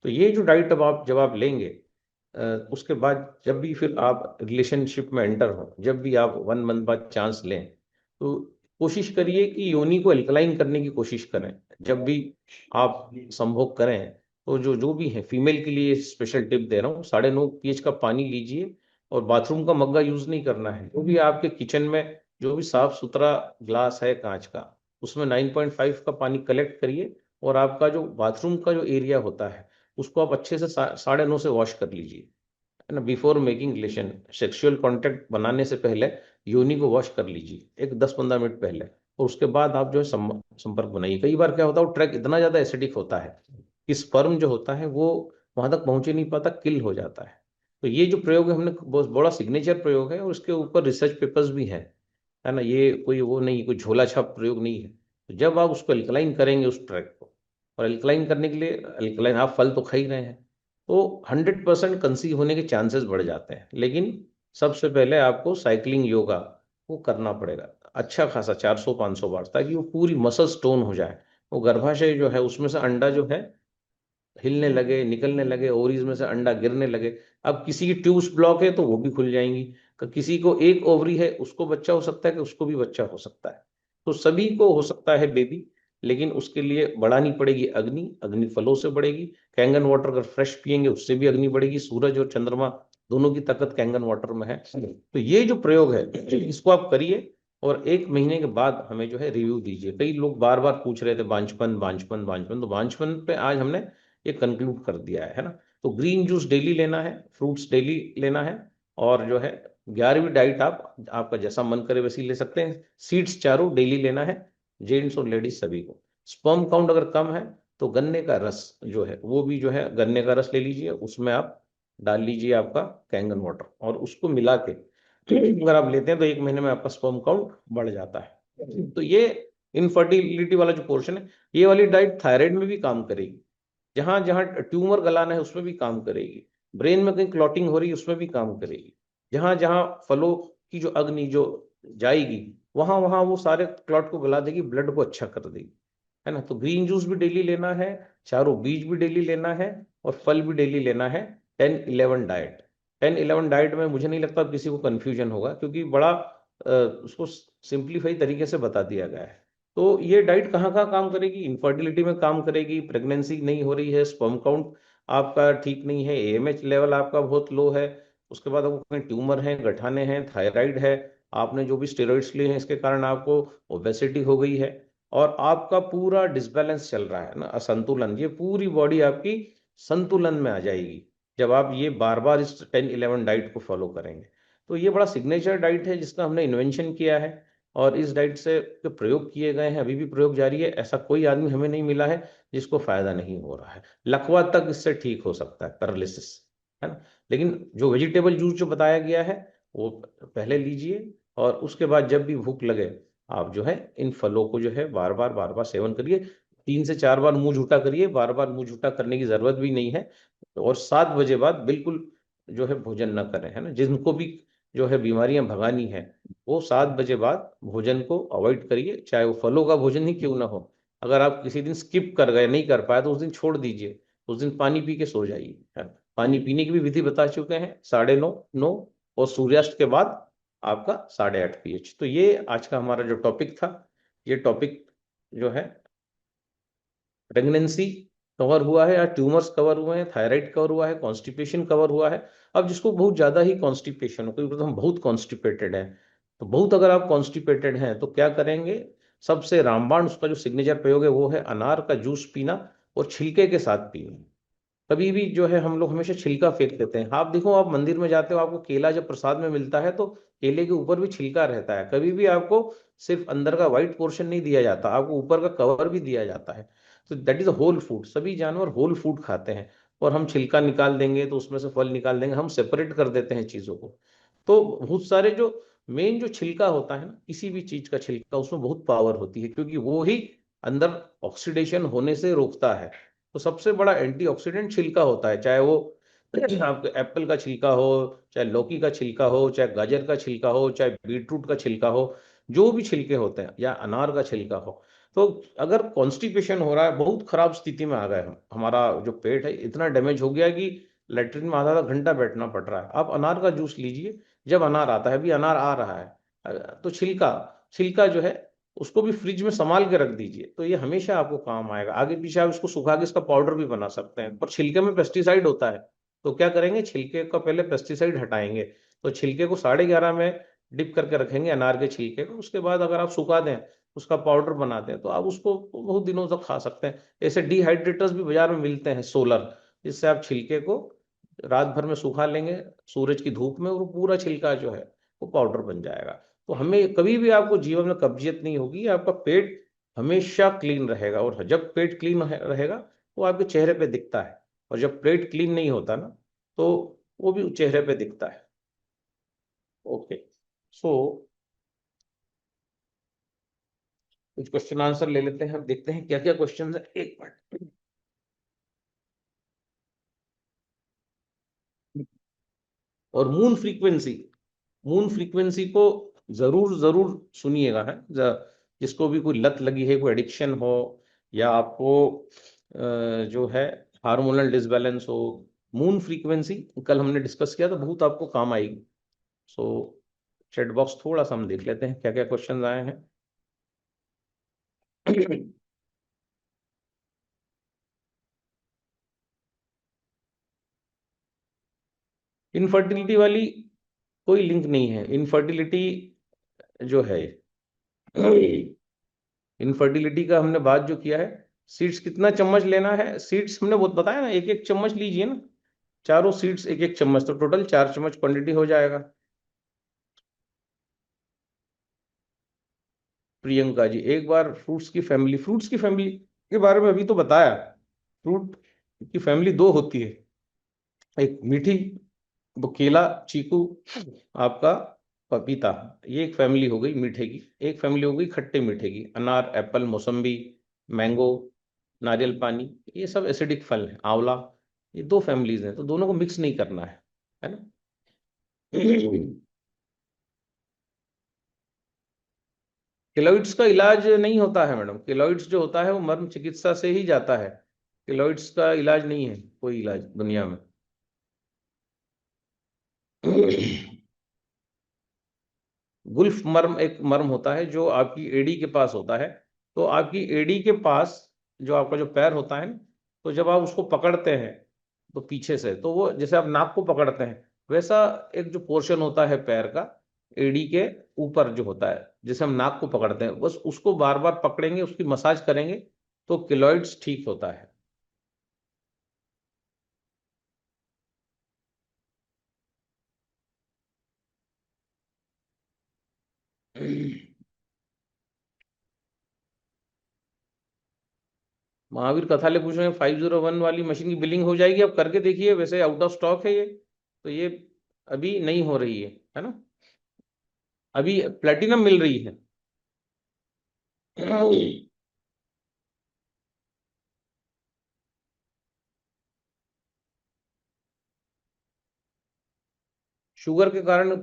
तो ये जो डाइट अब आप जब आप लेंगे, उसके बाद जब भी फिर आप रिलेशनशिप में एंटर हो, जब भी आप 1 मंथ बाद चांस लें, तो कोशिश करिए कि योनि को एल्कलाइन करने की कोशिश करें। जब भी आप संभोग करें, तो जो जो भी है, फीमेल के लिए स्पेशल टिप दे रहा हूँ, 9.5 pH का पानी लीजिए, और बाथरूम का मग्गा यूज नहीं करना है। जो भी आपके किचन में जो भी साफ सुथरा ग्लास है कांच का, उसमें 9.5 का पानी कलेक्ट करिए, और आपका जो बाथरूम का जो एरिया होता है, उसको आप अच्छे से 9:30 से वॉश कर लीजिए, है ना। Before making relation, sexual contact बनाने से पहले योनि को वॉश कर लीजिए, एक 10-15 मिनट पहले, और उसके बाद आप जो है संपर्क बनाइए। कई बार क्या होता है, वो ट्रैक इतना ज्यादा एसिडिक होता है कि स्पर्म जो होता है वो वहां तक पहुंच ही नहीं पाता, किल हो जाता है। तो ये जो प्रयोग है, हमने बहुत बड़ा सिग्नेचर प्रयोग है, और इसके ऊपर रिसर्च पेपर्स भी हैं, है ना। ये कोई वो नहीं, कोई झोला छाप प्रयोग नहीं है। तो जब आप उसको एल्कलाइन करेंगे उस ट्रैक को, और एल्कलाइन करने के लिए, एल्कलाइन आप फल तो खा ही रहे हैं, तो 100% कंसीव होने के चांसेस बढ़ जाते हैं। लेकिन सबसे पहले आपको साइकिलिंग योगा वो करना पड़ेगा, अच्छा खासा 400-500 बार, ताकि वो पूरी मसल स्टोन हो जाए। वो गर्भाशय जो है उसमें से अंडा जो है हिलने लगे, निकलने लगे, ओवरीज में से अंडा गिरने लगे। अब किसी की ट्यूब्स ब्लॉक है तो वो भी खुल जाएंगी, किसी को एक ओवरी है उसको बच्चा हो सकता है, कि उसको भी बच्चा हो सकता है। तो सभी को हो सकता है बेबी, लेकिन उसके लिए बढ़ानी पड़ेगी अग्नि। अग्नि फलों से बढ़ेगी। कैंगन वाटर अगर फ्रेश पियेंगे उससे भी अग्नि बढ़ेगी। सूरज और चंद्रमा दोनों की ताकत कैंगन वाटर में है। तो ये जो प्रयोग है इसको आप करिए, और 1 महीने के बाद हमें जो है रिव्यू दीजिए। कई लोग बार बार पूछ रहे थे बांझपन बांझपन बांझपन, तो बांझपन पे आज हमने ये कंक्लूड कर दिया है ना। तो ग्रीन जूस डेली लेना है, फ्रूट्स डेली लेना है, और जो है 11वीं डाइट आप आपका जैसा मन करे वैसी ले सकते हैं। सीड्स चारों डेली लेना है, जेंट्स और लेडीज सभी को। स्पर्म काउंट अगर कम है तो गन्ने का रस जो है वो भी जो है, गन्ने का रस ले लीजिए, उसमें आप डाल लीजिए आपका कैंगन वाटर, और उसको मिला के अगर आप लेते हैं तो 1 महीने में आपका स्पर्म काउंट बढ़ जाता है। तो ये इनफर्टिलिटी वाला जो पोर्शन है, ये वाली डाइट थायराइड में भी काम करेगी। जहां जहां ट्यूमर गलाना है उसमें भी काम करेगी, ब्रेन में कहीं क्लॉटिंग हो रही है उसमें भी काम करेगी, जहां जहां फलों की जो अग्नि जो जाएगी वहां वहां वो सारे क्लॉट को गला देगी, ब्लड को अच्छा कर देगी, है ना। तो ग्रीन जूस भी डेली लेना है, चारों बीज भी डेली लेना है, और फल भी डेली लेना है। 10-11 डाइट, 10-11 डाइट में मुझे नहीं लगता किसी को कंफ्यूजन होगा, क्योंकि बड़ा उसको सिंप्लीफाई तरीके से बता दिया गया है। तो ये डाइट कहाँ कहाँ काम करेगी? इनफर्टिलिटी में काम करेगी, प्रेगनेंसी नहीं हो रही है, स्पर्म काउंट आपका ठीक नहीं है, एएमएच लेवल आपका बहुत लो है, उसके बाद आपको कहीं ट्यूमर है, गठाने हैं, थायराइड है, आपने जो भी स्टेरॉइड्स लिए हैं इसके कारण आपको ओबेसिटी हो गई है, और आपका पूरा डिसबैलेंस चल रहा है ना, असंतुलन, ये पूरी बॉडी आपकी संतुलन में आ जाएगी जब आप ये बार बार इस 10-11 डाइट को फॉलो करेंगे। तो ये बड़ा सिग्नेचर डाइट है जिसका हमने इन्वेंशन किया है, और इस डाइट से जो प्रयोग किए गए हैं, अभी भी प्रयोग जारी है, ऐसा कोई आदमी हमें नहीं मिला है जिसको फायदा नहीं हो रहा है। लकवा तक इससे ठीक हो सकता है, पैरालिसिस, है ना। लेकिन जो वेजिटेबल जूस जो बताया गया है वो पहले लीजिए, और उसके बाद जब भी भूख लगे आप जो है इन फलों को जो है बार बार सेवन करिए, 3 से 4 बार मुंह झूठा करिए, बार बार मुंह झूठा करने की जरूरत भी नहीं है। और 7 बजे बाद बिल्कुल जो है भोजन न करें, है ना। जिनको भी जो है बीमारियां भगानी है वो 7 बजे बाद भोजन को अवॉइड करिए, चाहे वो फलों का भोजन ही क्यों ना हो। अगर आप किसी दिन स्किप कर गए, नहीं कर पाए, तो उस दिन छोड़ दीजिए, उस दिन पानी पी के सो जाइए, है ना। पानी पीने की भी विधि बता चुके हैं, 9:30 9, और सूर्यास्त के बाद आपका 8:30 pH। तो ये आज का हमारा जो टॉपिक था, ये टॉपिक जो है प्रेगनेंसी कवर हुआ है, या ट्यूमर्स कवर हुए हैं, थायराइड कवर हुआ है, कॉन्स्टिपेशन कवर हुआ है। अब जिसको बहुत ज्यादा ही कॉन्स्टिपेशन हो, क्योंकि हम बहुत कॉन्स्टिपेटेड हैं, तो बहुत अगर आप कॉन्स्टिपेटेड हैं तो क्या करेंगे, सबसे रामबाण उसका जो सिग्नेचर प्रयोग है वो है अनार का जूस पीना, और छिलके के साथ पीना। कभी भी जो है हम लोग हमेशा छिलका फेंक देते हैं। आप देखो, आप मंदिर में जाते हो, आपको केला जब प्रसाद में मिलता है तो केले के ऊपर भी छिलका रहता है, कभी भी आपको सिर्फ अंदर का व्हाइट पोर्शन नहीं दिया जाता, आपको ऊपर का कवर भी दिया जाता है। तो that is a whole food, सभी जानवर होल फूड खाते हैं, और हम छिलका निकाल देंगे तो उसमें से फल निकाल देंगे, हम सेपरेट कर देते हैं चीजों को। तो बहुत सारे जो मेन जो छिलका होता है ना, किसी भी चीज का छिलका, उसमें बहुत पावर होती है, क्योंकि वो ही अंदर ऑक्सीडेशन होने से रोकता है। तो सबसे बड़ा एंटीऑक्सीडेंट छिलका होता है, चाहे वो आपके एप्पल का छिलका हो, चाहे लौकी का छिलका हो, चाहे गाजर का छिलका हो, चाहे बीटरूट का छिलका हो, जो भी छिलके होते हैं, या अनार का छिलका हो। तो अगर कॉन्स्टिपेशन हो रहा है, बहुत खराब स्थिति में आ गए हम, हमारा जो पेट है इतना डैमेज हो गया कि लेटरिन में आधा आधा घंटा बैठना पड़ रहा है, आप अनार का जूस लीजिए। जब अनार आता है, अभी अनार आ रहा है, तो छिलका छिलका जो है उसको भी फ्रिज में संभाल के रख दीजिए, तो ये हमेशा आपको काम आएगा। आगे पीछे आप इसको सुखा के इसका पाउडर भी बना सकते हैं, पर छिलके में पेस्टिसाइड होता है, तो क्या करेंगे, छिलके का पहले पेस्टिसाइड हटाएंगे। तो छिलके को 11:30 में डिप करके रखेंगे, अनार के छिलके को, उसके बाद अगर आप सुखा दें, उसका पाउडर बनाते हैं, तो आप उसको बहुत दिनों तक खा सकते हैं। ऐसे डिहाइड्रेटर्स भी बाजार में मिलते हैं, सोलर, जिससे आप छिलके को रात भर में सुखा लेंगे सूरज की धूप में, और वो पूरा छिलका जो है वो पाउडर बन जाएगा। तो हमें कभी भी आपको जीवन में कब्जियत नहीं होगी, आपका पेट हमेशा क्लीन रहेगा, और जब पेट क्लीन रहेगा वो आपके चेहरे पे दिखता है, और जब पेट क्लीन नहीं होता ना, तो वो भी चेहरे पे दिखता है। ओके, सो कुछ क्वेश्चन आंसर ले लेते हैं, हम देखते हैं क्या क्या क्वेश्चन है, एक मिनट। और मून फ्रीक्वेंसी को जरूर जरूर सुनिएगा, है जिसको भी कोई लत लगी है, कोई एडिक्शन हो, या आपको जो है हार्मोनल डिसबैलेंस हो, मून फ्रीक्वेंसी कल हमने डिस्कस किया, तो बहुत आपको काम आएगी। सो चैट बॉक्स थोड़ा सा हम देख लेते हैं क्या क्या क्वेश्चन आए हैं। इनफर्टिलिटी वाली कोई लिंक नहीं है, इनफर्टिलिटी जो है, इनफर्टिलिटी का हमने बात जो किया है, सीड्स कितना चम्मच लेना है, सीड्स हमने बहुत बताया ना, एक एक चम्मच लीजिए ना, चारों सीड्स एक एक चम्मच, तो टोटल 4 चम्मच क्वांटिटी हो जाएगा। प्रियंका जी, एक बार फ्रूट्स की फैमिली के बारे में अभी तो बताया। फ्रूट की फैमिली दो होती है, एक मीठी, वो केला, चीकू, आपका पपीता, ये एक फैमिली हो गई मीठे की। एक फैमिली हो गई खट्टे मीठे की, अनार, एप्पल, मौसम्बी, मैंगो, नारियल पानी, ये सब एसिडिक फल है। आंवला, ये 2 फैमिलीज हैं, तो दोनों को मिक्स नहीं करना है ना। केलॉइड्स का इलाज नहीं होता है मैडम। केलॉइड्स जो होता है वो मर्म चिकित्सा से ही जाता है। केलॉइड्स का इलाज नहीं है कोई इलाज दुनिया में। गुल्फ मर्म एक मर्म होता है जो आपकी एड़ी के पास होता है। तो आपकी एड़ी के पास जो आपका जो पैर होता है ना, तो जब आप उसको पकड़ते हैं तो पीछे से, तो वो जैसे आप नाक को पकड़ते हैं वैसा एक जो पोर्शन होता है पैर का, एड़ी के ऊपर जो होता है, जैसे हम नाक को पकड़ते हैं, बस उसको बार बार पकड़ेंगे, उसकी मसाज करेंगे तो केलॉइड्स ठीक होता है। महावीर कथाले पूछ रहे हैं 501 वाली मशीन की बिलिंग हो जाएगी? अब करके देखिए, वैसे आउट ऑफ स्टॉक है ये, तो ये अभी नहीं हो रही है ना। अभी प्लेटिनम मिल रही है। शुगर के कारण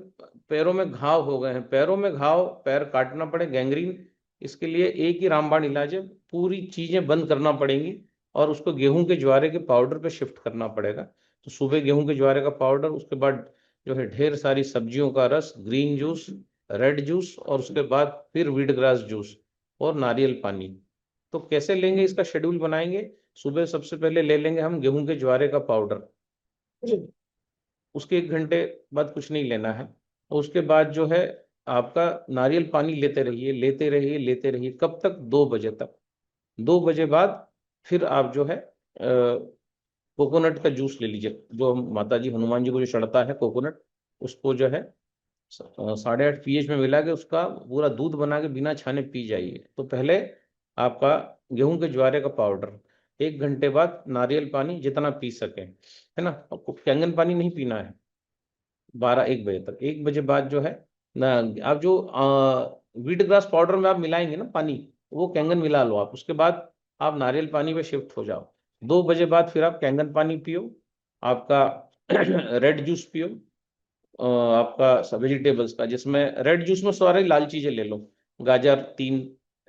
पैरों में घाव हो गए हैं। पैरों में घाव, पैर काटना पड़े, गैंग्रीन, इसके लिए एक ही रामबाण इलाज है, पूरी चीजें बंद करना पड़ेंगी और उसको गेहूं के ज्वारे के पाउडर पे शिफ्ट करना पड़ेगा। तो सुबह गेहूं के ज्वारे का पाउडर, उसके बाद जो है ढेर सारी सब्जियों का रस, ग्रीन जूस, रेड जूस, और उसके बाद फिर वीट ग्रास जूस और नारियल पानी। तो कैसे लेंगे इसका शेड्यूल बनाएंगे। सुबह सबसे पहले ले लेंगे हम गेहूं के ज्वारे का पाउडर, उसके 1 घंटे बाद कुछ नहीं लेना है। और उसके बाद जो है आपका नारियल पानी लेते रहिए, लेते रहिए, लेते रहिए, कब तक? 2 बजे तक। 2 बजे बाद फिर आप जो है कोकोनट का जूस ले लीजिए, जो माता जी हनुमान जी को जो चढ़ता है कोकोनट, उसको जो है 8.5 pH में मिला के उसका पूरा दूध बना के बिना छाने पी जाइए। तो पहले आपका गेहूं के ज्वारे का पाउडर, 1 घंटे बाद नारियल पानी जितना पी सके, है ना। आपको कैंगन पानी नहीं पीना है 12-1 बजे तक। 1 बजे बाद जो है ना, आप जो वीट ग्रास पाउडर में आप मिलाएंगे ना पानी, वो कैंगन मिला लो आप, उसके बाद आप नारियल पानी पे शिफ्ट हो जाओ। 2 बजे बाद फिर आप कैंगन पानी पियो, आपका रेड जूस पियो, आपका वेजिटेबल्स का, जिसमें रेड जूस में सारी लाल चीजें ले लो, गाजर 3,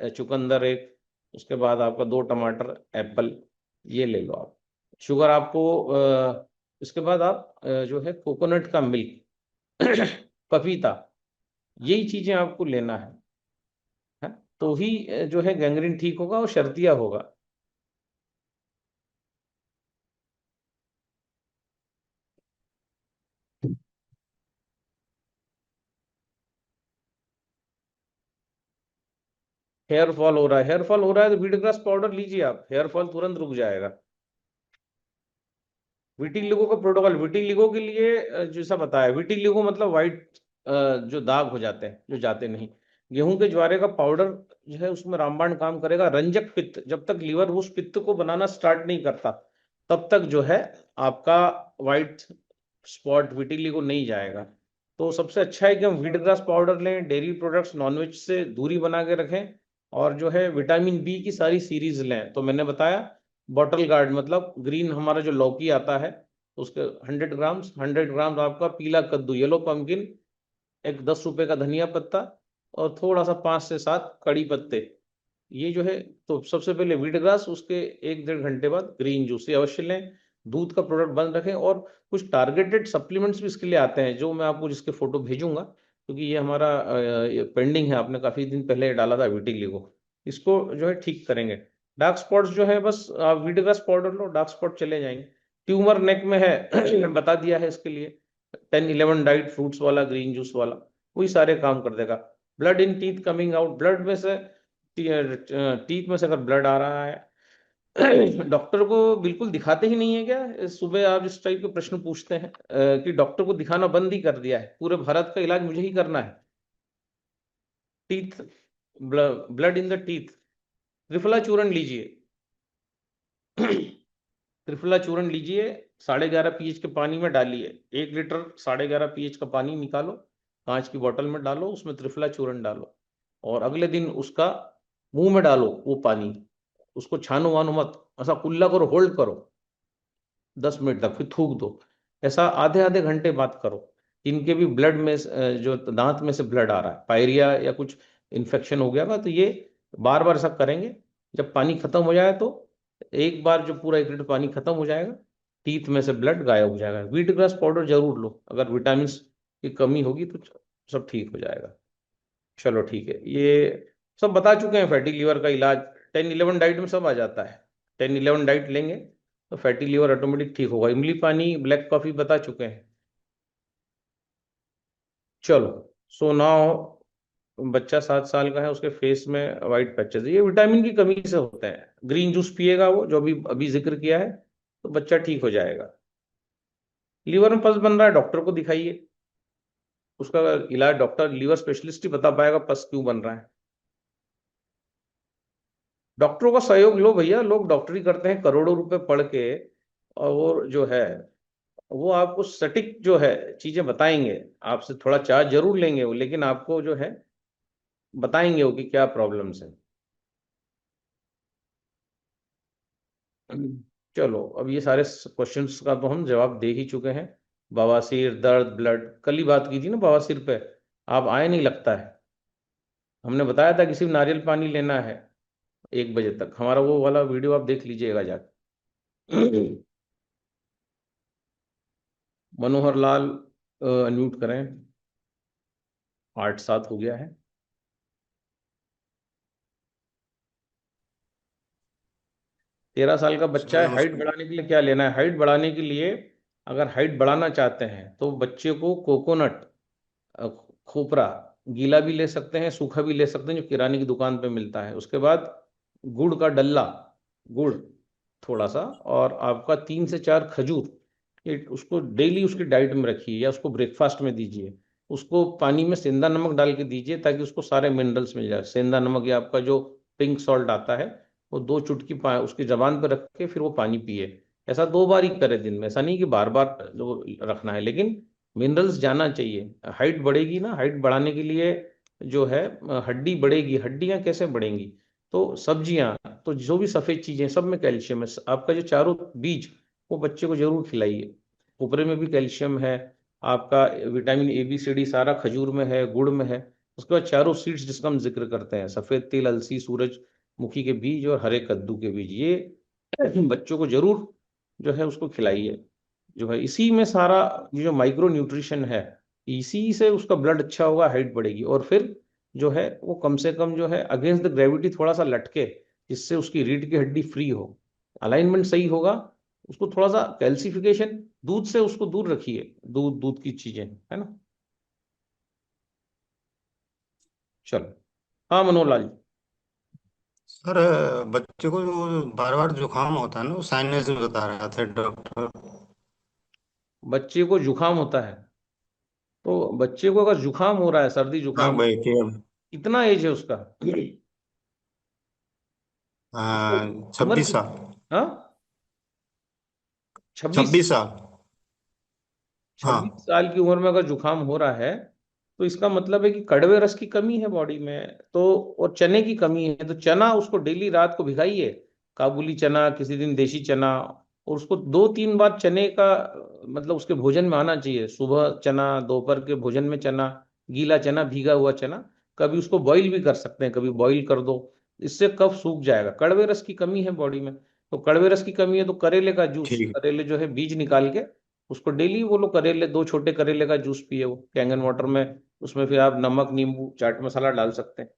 चुकंदर 1, उसके बाद आपका 2 टमाटर, एप्पल, ये ले लो आप। शुगर आपको इसके बाद आप जो है कोकोनट का मिल्क, पपीता, यही चीजें आपको लेना है, तो ही जो है गैंग्रीन ठीक होगा और शर्तिया होगा। हेयर फॉल हो रहा है, हेयर फॉल हो रहा है तो वीट ग्रास पाउडर लीजिए आप, हेयर फॉल तुरंत रुक जाएगा। विटिलिगो का प्रोटोकॉल, विटिलिगो के लिए जैसा बताया, विटिलिगो मतलब व्हाइट जो दाग हो जाते हैं, जो जाते नहीं। गेहूं के ज्वारे का पाउडर जो है उसमें रामबाण काम करेगा। रंजक पित्त, जब तक लीवर उस पित्त को बनाना स्टार्ट नहीं करता तब तक जो है आपका व्हाइट स्पॉट विटिलिगो नहीं जाएगा। तो सबसे अच्छा है कि हम व्हीट ग्रास पाउडर लें, डेयरी प्रोडक्ट्स, नॉनवेज से दूरी बना के रखें, और जो है विटामिन बी की सारी सीरीज लें। तो मैंने बताया बॉटल गार्ड मतलब ग्रीन, हमारा जो लौकी आता है उसके 100 ग्राम्स, 100 ग्राम आपका पीला कद्दू, येलो पम्पकिन, एक 10 रुपए का धनिया पत्ता, और थोड़ा सा 5 से 7 कड़ी पत्ते, ये जो है। तो सबसे पहले व्हीट ग्रास, उसके 1-1.5 घंटे बाद ग्रीन जूस, ये अवश्य लें। दूध का प्रोडक्ट बंद रखें, और कुछ टारगेटेड सप्लीमेंट्स भी इसके लिए आते हैं, जो मैं आपको जिसके फोटो भेजूंगा, क्योंकि ये हमारा पेंडिंग है, आपने काफी दिन पहले डाला था विटिलिगो, इसको जो है ठीक करेंगे। डार्क स्पॉट्स जो है बस आप व्हीट ग्रास पाउडर लो, डार्क स्पॉट चले जाएंगे। ट्यूमर नेक में है बता दिया है इसके लिए 10-11 डाइट फ्रूट्स वाला, ग्रीन जूस वाला, वही सारे काम कर देगा। Blood in teeth coming out, blood में से, टीथ में से अगर ब्लड आ रहा है, डॉक्टर को बिल्कुल दिखाते ही नहीं है क्या? सुबह आप इस टाइप के प्रश्न पूछते हैं कि डॉक्टर को दिखाना बंद ही कर दिया है, पूरे भारत का इलाज मुझे ही करना है। Teeth, blood in the teeth, triphala चूर्ण लीजिए। त्रिफला चूर्ण लीजिए, 11.5 pH के पानी में डालिए, 1 लीटर 11.5 pH का पानी निकालो, कांच की बोतल में डालो, उसमें त्रिफला चूर्ण डालो, और अगले दिन उसका मुंह में डालो वो पानी, उसको छानो वानो मत, ऐसा कुल्ला करो, होल्ड करो 10 मिनट तक, फिर थूक दो। ऐसा आधे आधे घंटे बाद करो। इनके भी ब्लड में जो दांत में से ब्लड आ रहा है, पायरिया या कुछ इन्फेक्शन हो गया था, तो ये बार बार ऐसा करेंगे। जब पानी खत्म हो जाए तो एक बार जो पूरा 1 लीटर पानी खत्म हो जाएगा, टीथ में से ब्लड गायब हो जाएगा। व्हीट ग्रास पाउडर जरूर लो, अगर विटामिन की कमी होगी तो सब ठीक हो जाएगा। चलो ठीक है, ये सब बता चुके हैं फैटी लीवर का इलाज। 10-11 डाइट में सब आ जाता है। 10-11 डाइट लेंगे तो फैटी लीवर ऑटोमेटिक ठीक होगा। इमली पानी, ब्लैक कॉफी बता चुके हैं। चलो, सो नाउ बच्चा 7 साल का है, उसके फेस में वाइट पैचेस, ये विटामिन की कमी से होते हैं। ग्रीन जूस पिएगा वो जो अभी अभी जिक्र किया है, तो बच्चा ठीक हो जाएगा। लीवर में पस बन रहा है, डॉक्टर को दिखाइए, उसका इलाज डॉक्टर लीवर स्पेशलिस्ट ही बता पाएगा पस क्यों बन रहा है। डॉक्टरों का सहयोग लो भैया, लोग डॉक्टरी करते हैं करोड़ों रुपए पढ़ के, और वो जो है वो आपको सटीक जो है चीजें बताएंगे। आपसे थोड़ा चार्ज जरूर लेंगे वो, लेकिन आपको जो है बताएंगे वो कि क्या प्रॉब्लम्स है। चलो, अब ये सारे क्वेश्चंस का तो हम जवाब दे ही चुके हैं। बवासीर, दर्द, ब्लड, कल ही बात की थी ना बवासीर पे, आप आए नहीं लगता है। हमने बताया था कि सिर्फ नारियल पानी लेना है 1 बजे तक। हमारा वो वाला वीडियो आप देख लीजिएगा जाके। मनोहर लाल अनम्यूट करें, 8-7 हो गया है। 13 साल का बच्चा सर है, हाइट नमस्कार। बढ़ाने के लिए क्या लेना है? हाइट बढ़ाने के लिए, अगर हाइट बढ़ाना चाहते हैं तो बच्चे को कोकोनट, अ, खोपरा, गीला भी ले सकते हैं, सूखा भी ले सकते हैं, जो किराने की दुकान पे मिलता है। उसके बाद गुड़ का डल्ला, गुड़ थोड़ा सा, और आपका 3 से 4 खजूर, ये उसको डेली उसकी डाइट में रखिए, या उसको ब्रेकफास्ट में दीजिए। उसको पानी में सेंधा नमक डाल के दीजिए, ताकि उसको सारे मिनरल्स मिल जाए। सेंधा नमक या आपका जो पिंक सॉल्ट आता है, वो 2 चुटकी उसकी जबान पर रख के फिर वो पानी पिए। ऐसा 2 बार ही करे दिन में, ऐसा नहीं कि बार बार जो रखना है, लेकिन मिनरल्स जाना चाहिए। हाइट बढ़ेगी ना, हाइट बढ़ाने के लिए जो है हड्डी बढ़ेगी। हड्डियां कैसे बढ़ेंगी? तो सब्जियां, तो जो भी सफेद चीजें, सब में कैल्शियम है। आपका जो चारों बीज, वो बच्चे को जरूर खिलाइए। कोपरे में भी कैल्शियम है, आपका vitamin A B C D सारा खजूर में है, गुड़ में है। उसके बाद चारों सीड्स जिसका हम जिक्र करते हैं, सफेद तिल, अलसी, सूरजमुखी के बीज और हरे कद्दू के बीज, ये बच्चों को जरूर जो है उसको खिलाइए। जो है इसी में सारा ये जो माइक्रो न्यूट्रिशन है, इसी से उसका ब्लड अच्छा होगा, हाइट बढ़ेगी। और फिर जो है वो कम से कम जो है अगेंस्ट द ग्रेविटी थोड़ा सा लटके, जिससे उसकी रीढ़ की हड्डी फ्री हो, अलाइनमेंट सही होगा। उसको थोड़ा सा कैल्सिफिकेशन, दूध से उसको दूर रखिए, दूध दूध की चीजें, है ना। चलो, हाँ मनोहर लाल जी। सर बच्चे को जो बार बार जुकाम होता है ना, वो साइनस में बता रहा था डॉक्टर। बच्चे को जुकाम होता है, तो बच्चे को अगर जुकाम हो रहा है, सर्दी हाँ जुकाम, भाई कि कितना एज है उसका? उसको उम्र 26 की, साल। हाँ, 26। 26 साल। छब्बीस हाँ साल की उम्र में अगर जुकाम हो रहा है, तो इसका मतलब है कि कड़वे रस की कमी है बॉडी में, तो और चने की कमी है। तो चना उसको डेली रात को भिगाइए, काबुली चना, किसी दिन देशी चना, और उसको 2-3 बार चने का मतलब उसके भोजन में आना चाहिए। सुबह चना, दोपहर के भोजन में चना, गीला चना, भीगा हुआ चना। कभी उसको बॉईल भी कर सकते हैं, कभी बॉईल कर दो, इससे कफ सूख जाएगा। कड़वे रस की कमी है बॉडी में, तो कड़वे रस की कमी है तो करेले का जूस, ठीक। करेले जो है बीज निकाल के उसको डेली वो लोग करेले, 2 छोटे करेले का जूस पिए वो कैंगन वाटर में। उसमें फिर आप नमक, नींबू, चाट मसाला डाल सकते हैं।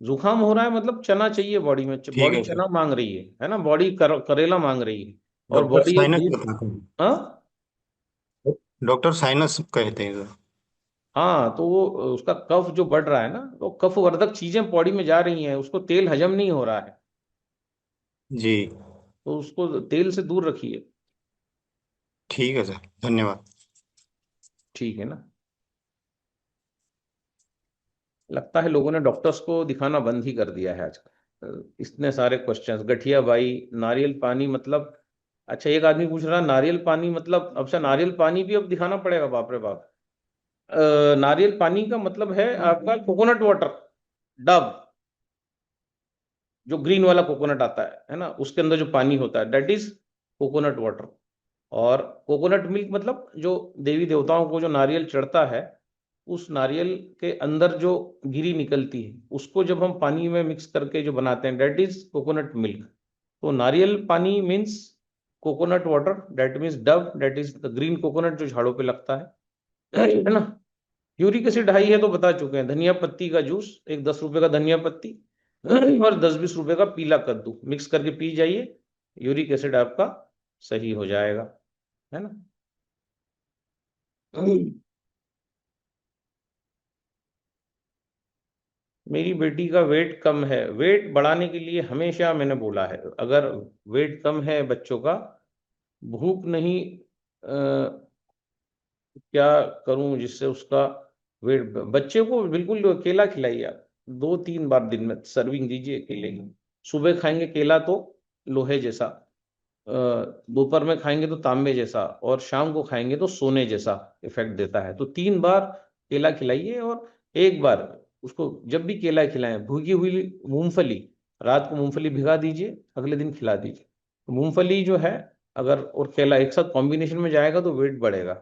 जुकाम हो रहा है मतलब चना चाहिए बॉडी में, ठीक बॉडी है सर। चना मांग रही है ना, बॉडी करेला मांग रही है। और डॉक्टर बॉडी अब साइनस दूध, बताते हैं। हाँ, डॉक्टर साइनस कहते हैं सर। हाँ, तो वो उसका कफ जो बढ़ रहा है ना, तो कफ वर्धक चीजें बॉडी में जा रही हैं, उसको तेल हजम नहीं हो रहा है, जी। तो उसको तेल से दूर रखिए। ठीक है सर, धन्यवाद। ठीक है ना। लगता है लोगों ने डॉक्टर्स को दिखाना बंद ही कर दिया है आजकल। इतने सारे क्वेश्चंस, गठिया भाई, नारियल पानी मतलब, अच्छा एक आदमी पूछ रहा नारियल पानी मतलब, अब से नारियल पानी भी अब दिखाना पड़ेगा, बाप रे बाप। नारियल पानी का मतलब है आपका कोकोनट वाटर, डब। जो ग्रीन वाला कोकोनट आता है ना, उसके अंदर जो पानी होता है दैट इज कोकोनट वाटर। और कोकोनट मिल्क मतलब जो देवी देवताओं को जो नारियल चढ़ता है, उस नारियल के अंदर जो गिरी निकलती है उसको जब हम पानी में मिक्स करके जो बनाते हैं दैट इज कोकोनट मिल्क। तो नारियल पानी means coconut water, that means Dove, that is the green coconut जो झाड़ों पे लगता है ना। यूरिक एसिड हाई है तो बता चुके हैं, धनिया पत्ती का जूस, एक 10 रुपए का धनिया पत्ती और 10-20 रुपए का पीला कद्दू मिक्स करके पी जाइए, यूरिक एसिड आपका सही हो जाएगा, है ना। मेरी बेटी का वेट कम है। वेट बढ़ाने के लिए हमेशा मैंने बोला है, अगर वेट कम है बच्चों का, भूख नहीं, क्या करूं जिससे उसका वेट, बच्चे को बिल्कुल केला खिलाइए आप, 2-3 बार दिन में सर्विंग दीजिए केले की। सुबह खाएंगे केला तो लोहे जैसा, दोपहर में खाएंगे तो तांबे जैसा, और शाम को खाएंगे तो सोने जैसा इफेक्ट देता है। तो 3 बार केला खिलाइए, और एक बार उसको जब भी केला खिलाएं, भूगी हुई मूंगफली, रात को मूंगफली भिगा दीजिए, अगले दिन खिला दीजिए। तो मूंगफली जो है अगर और केला एक साथ कॉम्बिनेशन में जाएगा तो वेट बढ़ेगा।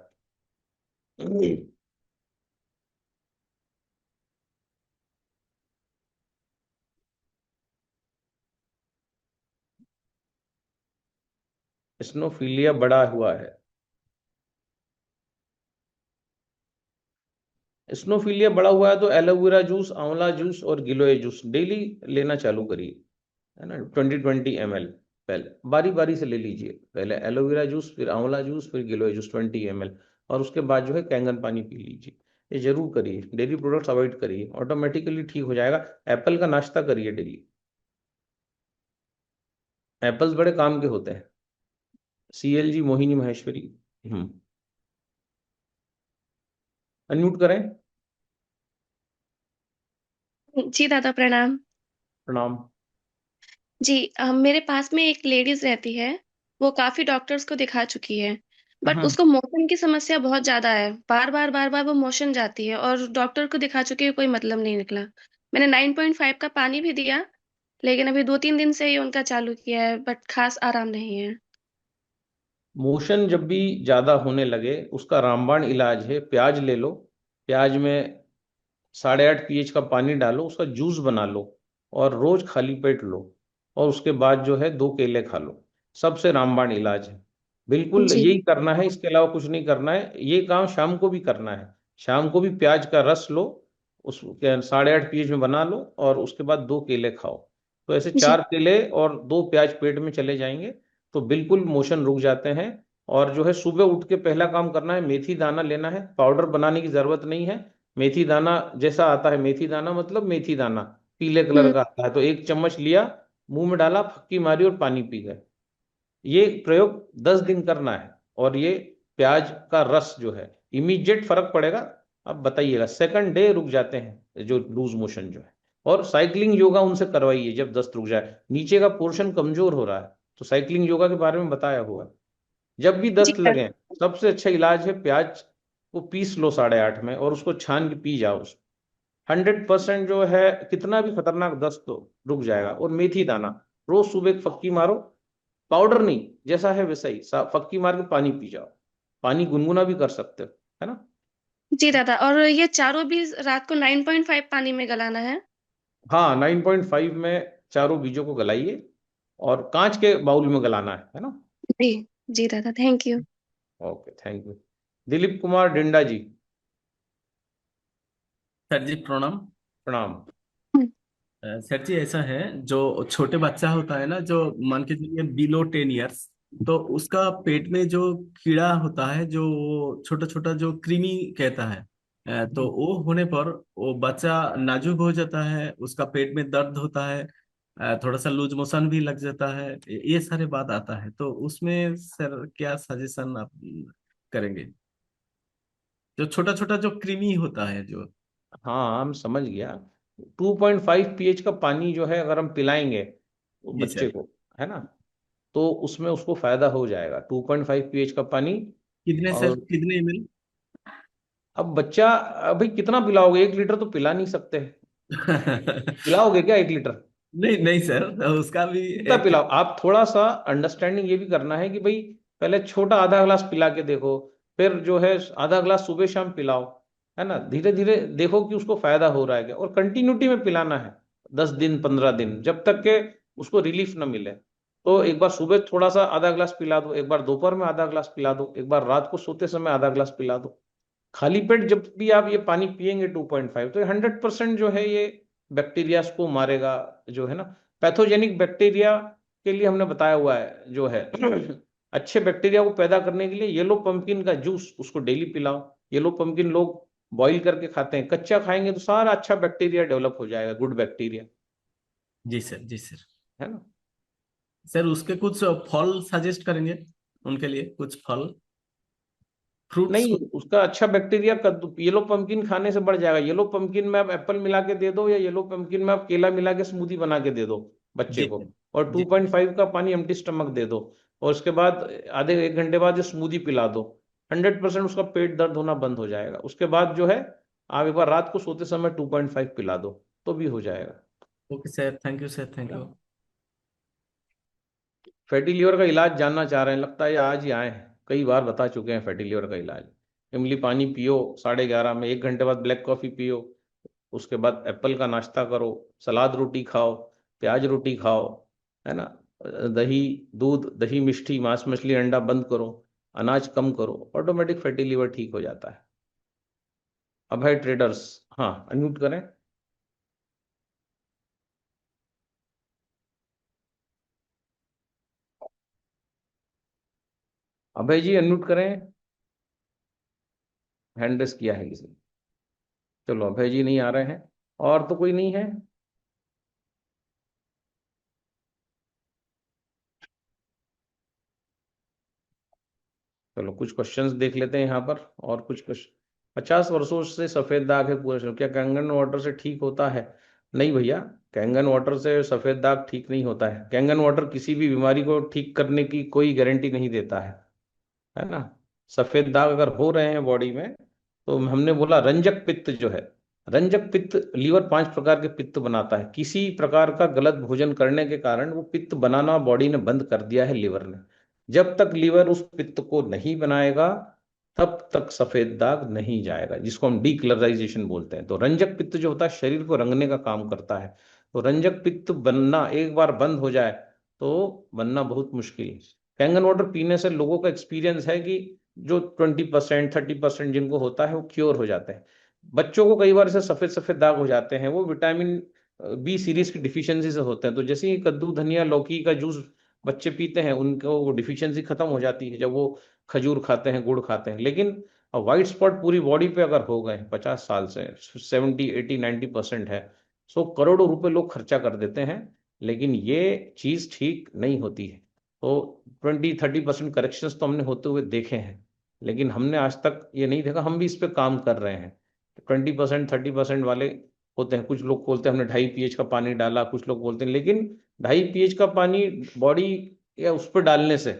स्नोफिलिया बड़ा हुआ है। स्नोफिलिया बड़ा हुआ है तो एलोवेरा जूस, आंवला जूस और गिलोय जूस डेली लेना चालू करिए, है ना, 20-20 ml। पहले बारी बारी से ले लीजिए, पहले एलोवेरा जूस, फिर आंवला जूस, फिर गिलोय जूस 20 ml, और उसके बाद जो है कैंगन पानी पी लीजिए। ये जरूर करिए, डेयरी प्रोडक्ट्स अवॉइड करिए, ऑटोमेटिकली ठीक हो जाएगा। एप्पल का नाश्ता करिए डेली, एप्पल्स बड़े काम के होते हैं। CLG मोहिनी महेश्वरी। अनम्यूट करें। जी दादा प्रणाम। प्रणाम। जी मेरे पास में एक लेडीज रहती है, वो काफी डॉक्टर्स को दिखा चुकी है, बट उसको मोशन की समस्या बहुत ज्यादा है। बार बार वो मोशन जाती है, और डॉक्टर को दिखा चुकी है, कोई मतलब नहीं निकला। मैंने 9.5 का पानी भी दिया, लेकिन अभी 2-3 दिन से ही उनका चालू किया है, बट खास आराम नहीं है। मोशन जब भी ज्यादा होने लगे उसका रामबाण इलाज है, प्याज ले लो, प्याज में 8.5 pH का पानी डालो, उसका जूस बना लो, और रोज खाली पेट लो, और उसके बाद जो है 2 केले खा लो। सबसे रामबाण इलाज है, बिल्कुल जी। यही करना है, इसके अलावा कुछ नहीं करना है। ये काम शाम को भी करना है, शाम को भी प्याज का रस लो, उस 8.5 pH में बना लो, और उसके बाद 2 केले खाओ। तो ऐसे जी। 4 केले और 2 प्याज पेट में चले जाएंगे तो बिल्कुल मोशन रुक जाते हैं। और जो है सुबह उठ के पहला काम करना है, मेथी दाना लेना है, पाउडर बनाने की जरूरत नहीं है। मेथी दाना जैसा आता है, मेथी दाना मतलब मेथी दाना पीले कलर हम्म। का आता है, तो 1 चम्मच लिया, मुंह में डाला, फक्की मारी और पानी पी गए। ये प्रयोग 10 दिन करना है, और ये प्याज का रस जो है इमीडिएट फर्क पड़ेगा। अब बताइएगा, सेकंड डे रुक जाते हैं जो लूज मोशन जो है। और साइकिलिंग योगा उनसे करवाइए, जब दस्त रुक जाए, नीचे का पोर्शन कमजोर हो रहा है तो साइकिलिंग योगा के बारे में बताया हुआ। जब भी जी दस्त लगे, सबसे अच्छा इलाज है प्याज को पीस लो 8:30 में, और उसको छान के पी जाओ। 100% जो है कितना भी खतरनाक दस्त हो रुक जाएगा। और मेथी दाना रोज सुबह एक फक्की मारो, पाउडर नहीं, जैसा है वैसा ही फक्की मार के पानी पी जाओ, पानी गुनगुना भी कर सकते हो, है ना। जी दादा, और ये चारों भी रात को 9.5 पानी में गलाना है? हाँ, 9.5 में चारों बीजों को गलाइए, और कांच के बाउल में गलाना है ना। जी। जी दादा, thank you. Okay, thank you. Dilip Kumar Dinda ji. Sir जी प्रणाम। प्रणाम। सर जी ऐसा है, जो छोटे बच्चा होता है ना, जो मान के चलिए बिलो 10 इयर्स, तो उसका पेट में जो कीड़ा होता है, जो छोटा छोटा जो कृमि कहता है, तो वो होने पर वो बच्चा नाजुक हो जाता है, उसका पेट में दर्द होता है, थोड़ा सा लूज मोशन भी लग जाता है, ये सारे बात आता है। तो उसमें सर क्या सजेशन आप करेंगे, जो छोटा छोटा जो कृमि होता है जो। हाँ, हम समझ गया। 2.5 pH का पानी जो है अगर हम पिलाएंगे वो जी बच्चे सर। को, है ना, तो उसमें उसको फायदा हो जाएगा, 2.5 pH का पानी। कितने सर, और कितने ml? अब बच्चा, अभी कितना पिलाओगे, 1 लीटर तो पिला नहीं सकते, पिलाओगे क्या 1 लीटर? नहीं नहीं सर, उसका भी कितना एक। पिलाओ आप, थोड़ा सा अंडरस्टैंडिंग ये भी करना है कि भाई पहले छोटा आधा ग्लास पिला के देखो, फिर जो है आधा ग्लास सुबह शाम पिलाओ, है ना, धीरे धीरे देखो कि उसको फायदा हो रहा है क्या, और कंटिन्यूटी में पिलाना है 10 दिन 15 दिन, जब तक के उसको रिलीफ ना मिले। तो एक बार सुबह थोड़ा सा आधा ग्लास पिला दो, एक बार दोपहर में आधा ग्लास पिला दो, एक बार रात को सोते समय आधा ग्लास पिला दो। खाली पेट जब भी आप ये पानी पियेंगे 2.5, तो 100% जो है ये बैक्टीरिया को मारेगा, जो है ना, पैथोजेनिक बैक्टीरिया के लिए हमने बताया हुआ है जो है। अच्छे बैक्टीरिया को पैदा करने के लिए येलो पंपकिन का जूस उसको डेली पिलाओ। येलो पंपकिन लोग बॉईल करके खाते हैं, कच्चा खाएंगे तो सारा अच्छा बैक्टीरिया डेवलप हो जाएगा, गुड बैक्टीरिया, जी सर, जी सर। है ना। सर उसके कुछ फल सजेस्ट करेंगे, उनके लिए कुछ फल, फ्रूट्स नहीं, कुछ। उसका अच्छा बैक्टीरिया कद्दू, येलो पंपकिन खाने से बढ़ जाएगा। येलो पंपकिन में आप एप्पल मिला के दे दो, या येलो पंपकिन में आप केला मिला के स्मूदी बना के दे दो बच्चे जी को, सर। और जी 2.5 का पानी एम्प्टी स्टमक दे दो, और उसके बाद आधे एक घंटे बाद ये स्मूदी पिला दो। 100% उसका पेट दर्द होना बंद हो जाएगा। उसके बाद जो है आप एक बार रात को सोते समय 2.5 पिला दो, तो भी हो जाएगा। Okay sir, thank you sir, thank you. Fatty liver का इलाज जानना चाह रहे हैं, लगता है ये आज ही आए हैं, कई बार बता चुके हैं फैटी लीवर का इलाज। इमली पानी पियो 11:30 में, 1 घंटे बाद ब्लैक कॉफी पियो, उसके बाद एप्पल का नाश्ता करो, सलाद रोटी खाओ, प्याज रोटी खाओ, है ना, दही दूध दही मिष्टी मांस मछली अंडा बंद करो, अनाज कम करो, ऑटोमेटिक फैटी लीवर ठीक हो जाता है। अभय ट्रेडर्स, हाँ अनम्यूट करें। अभय जी अनम्यूट करें, हैंड रेस किया है किसी ने। चलो अभय जी नहीं आ रहे हैं, और तो कोई नहीं है। चलो कुछ क्वेश्चंस देख लेते हैं यहाँ पर, और कुछ क्वेश्चन। 50 वर्षों से सफेद दाग है पूरे शरीर, क्या कैंगन वाटर से ठीक होता है? नहीं भैया, कैंगन वाटर से सफेद दाग ठीक नहीं होता है। कैंगन वाटर किसी भी बीमारी को ठीक करने की कोई गारंटी नहीं देता है ना। सफेद दाग अगर हो रहे हैं बॉडी में, तो हमने बोला रंजक पित्त जो है, रंजक पित्त, लीवर 5 प्रकार के पित्त बनाता है, किसी प्रकार का गलत भोजन करने के कारण वो पित्त बनाना बॉडी ने बंद कर दिया है लीवर ने। जब तक लीवर उस पित्त को नहीं बनाएगा, तब तक सफेद दाग नहीं जाएगा, जिसको हम डीकलराइजेशन बोलते हैं। तो रंजक पित्त जो होता है शरीर को रंगने का काम करता है। तो रंजक पित्त बनना एक बार बंद हो जाए तो बनना बहुत मुश्किल है। कैंगन वाटर पीने से लोगों का एक्सपीरियंस है कि जो 20% 30% जिनको होता है वो क्योर हो जाते हैं। बच्चों को कई बार ऐसे सफेद सफेद दाग हो जाते हैं, वो विटामिन बी सीरीज की डिफिशियंसी से होते हैं। तो जैसे ही कद्दू धनिया लौकी का जूस बच्चे पीते हैं, उनको वो डिफिशियंसी खत्म हो जाती है जब वो खजूर खाते हैं, गुड़ खाते हैं। लेकिन व्हाइट स्पॉट पूरी बॉडी पे अगर हो गए 50 साल से, 70 80 90% है, सो करोड़ों रुपए लोग खर्चा कर देते हैं, लेकिन ये चीज ठीक नहीं होती है। तो 20 30% करेक्शंस तो हमने होते हुए देखे हैं, लेकिन हमने आज तक ये नहीं देखा, हम भी इस पे काम कर रहे हैं। 20% 30% वाले होते हैं। कुछ लोग बोलते हैं हमने 2.5 pH का पानी डाला, कुछ लोग बोलते हैं, लेकिन 2.5 pH का पानी बॉडी या उस पर डालने से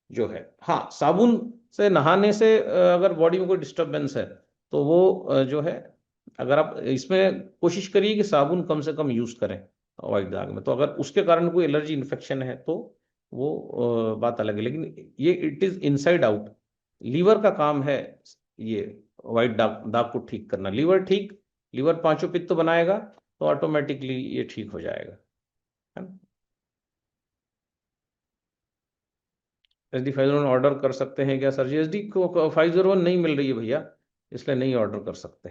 जो है, हाँ साबुन से नहाने से अगर बॉडी में कोई डिस्टरबेंस है तो वो जो है, अगर आप इसमें कोशिश करिए कि साबुन कम से कम यूज करें व्हाइट दाग में। तो अगर उसके कारण कोई एलर्जी इन्फेक्शन है तो वो बात अलग है, लेकिन ये it is inside out. Liver का काम है ये व्हाइट दाग दाग को ठीक करना। लीवर ठीक, लीवर पांचों पित्त बनाएगा तो ऑटोमेटिकली ये ठीक हो जाएगा, है ना। SD 501 ऑर्डर कर सकते हैं क्या सर जी? SD 501 नहीं मिल रही है भैया, इसलिए नहीं ऑर्डर कर सकते।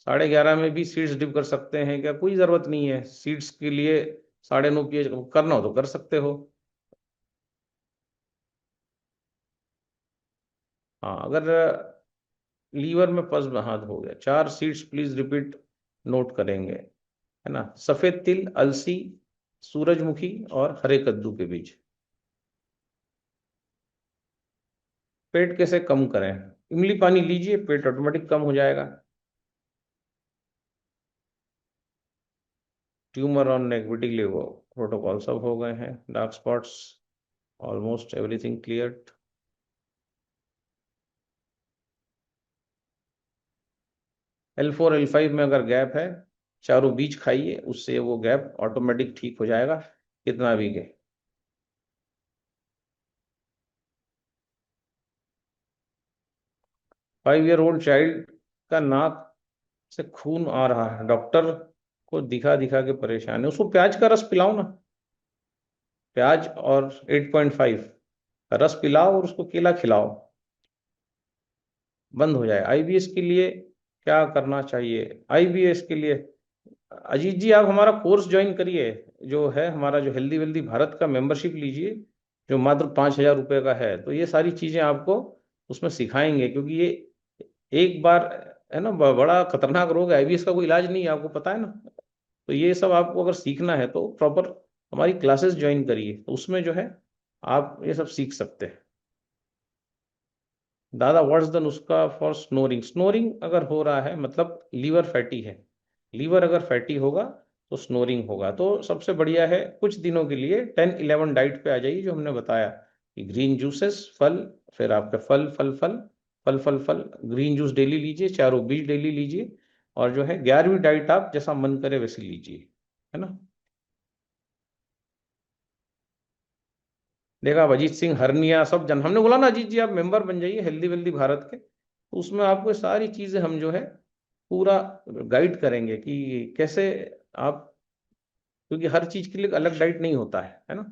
11:30 में भी सीड्स डिप कर सकते हैं क्या? कोई जरूरत नहीं है सीड्स के लिए। 9.5 pH करना हो तो कर सकते हो। हाँ अगर लीवर में पस हाथ हो गया, 4 सीड्स प्लीज रिपीट, नोट करेंगे, है ना। सफेद तिल, अलसी, सूरजमुखी और हरे कद्दू के बीज। पेट कैसे कम करें? इमली पानी लीजिए, पेट ऑटोमेटिक कम हो जाएगा। ट्यूमर और नेक विटिलिगो प्रोटोकॉल सब हो गए हैं। Dark spots almost everything clear. L4 L5 में अगर गैप है चारों बीज खाइए, उससे वो गैप ऑटोमेटिक ठीक हो जाएगा, कितना भी गए। फाइव ईयर ओल्ड चाइल्ड का नाक से खून आ रहा है, डॉक्टर को दिखा दिखा के परेशान है, उसको प्याज का रस पिलाओ ना, प्याज और 8.5 रस पिलाओ और उसको केला खिलाओ, बंद हो जाए। आईबीएस के लिए क्या करना चाहिए? आईबीएस के लिए अजीत जी आप हमारा कोर्स ज्वाइन करिए, जो है हमारा जो हेल्दी वेल्दी भारत का मेंबरशिप लीजिए, जो मात्र 5,000 रुपये का है। तो ये सारी चीजें आपको उसमें सिखाएंगे, क्योंकि ये एक बार है ना, बड़ा खतरनाक रोग है, आईबीएस का कोई इलाज नहीं है, आपको पता है ना। तो ये सब आपको अगर सीखना है तो प्रॉपर हमारी क्लासेस ज्वाइन करिए, तो उसमें जो है आप ये सब सीख सकते हैं। दादा व्हाट्स द नुस्खा फॉर स्नोरिंग? स्नोरिंग अगर हो रहा है मतलब लीवर फैटी है, लीवर अगर फैटी होगा तो स्नोरिंग होगा। तो सबसे बढ़िया है कुछ दिनों के लिए 10-11 डाइट पे आ जाइए, जो हमने बताया कि ग्रीन जूसेस, फल, फिर आपके फल फल फल फल फल फल, ग्रीन जूस डेली लीजिए, चारों बीज डेली लीजिए, और जो है 11वीं डाइट आप जैसा मन करे वैसे लीजिए, है ना। देखा आप, अजीत सिंह हरनिया सब जन, हमने बोला ना अजीत जी आप मेंबर बन जाइए हेल्दी वेल्दी भारत के, तो उसमें आपको सारी चीजें हम जो है पूरा गाइड करेंगे कि कैसे आप, क्योंकि हर चीज के लिए अलग डाइट नहीं होता है ना।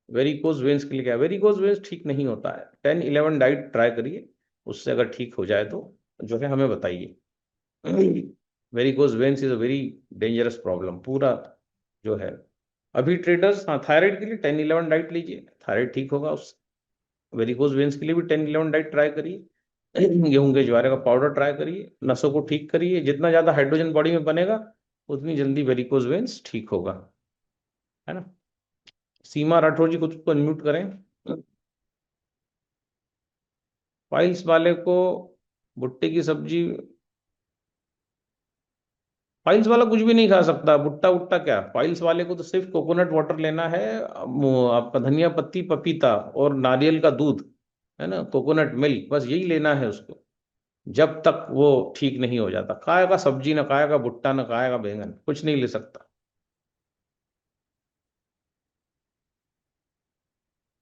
वेरिकोज वेन्स के लिए क्या, वेरिकोज वेन्स ठीक नहीं होता है, 10-11 डाइट ट्राई करिए, उससे अगर ठीक हो जाए तो जो है हमें बताइए। Varicose veins is a very dangerous problem पूरा जो है। अभी ट्रेडर्स, हाँ थायराइड के लिए 10-11 डाइट लीजिए, थायराइड ठीक होगा उससे। वेरिकोज वेन्स के लिए भी 10-11 डाइट ट्राई करिए, गेहूं के ज्वारे का पाउडर ट्राई करिए, नसों को ठीक करिए, जितना ज्यादा हाइड्रोजन बॉडी में बनेगा उतनी जल्दी वेरिकोज वेन्स ठीक होगा, है ना। सीमा राठौर जी को अनम्यूट करें। फाइल्स वाले को भुट्टे की सब्जी, फाइल्स वाला कुछ भी नहीं खा सकता, भुट्टा उट्टा क्या, फाइल्स वाले को तो सिर्फ कोकोनट वाटर लेना है, आपका धनिया पत्ती, पपीता और नारियल का दूध, है ना, कोकोनट मिल्क, बस यही लेना है उसको, जब तक वो ठीक नहीं हो जाता। खाएगा सब्जी ना खाएगा भुट्टा ना खाएगा बैंगन, कुछ नहीं ले सकता।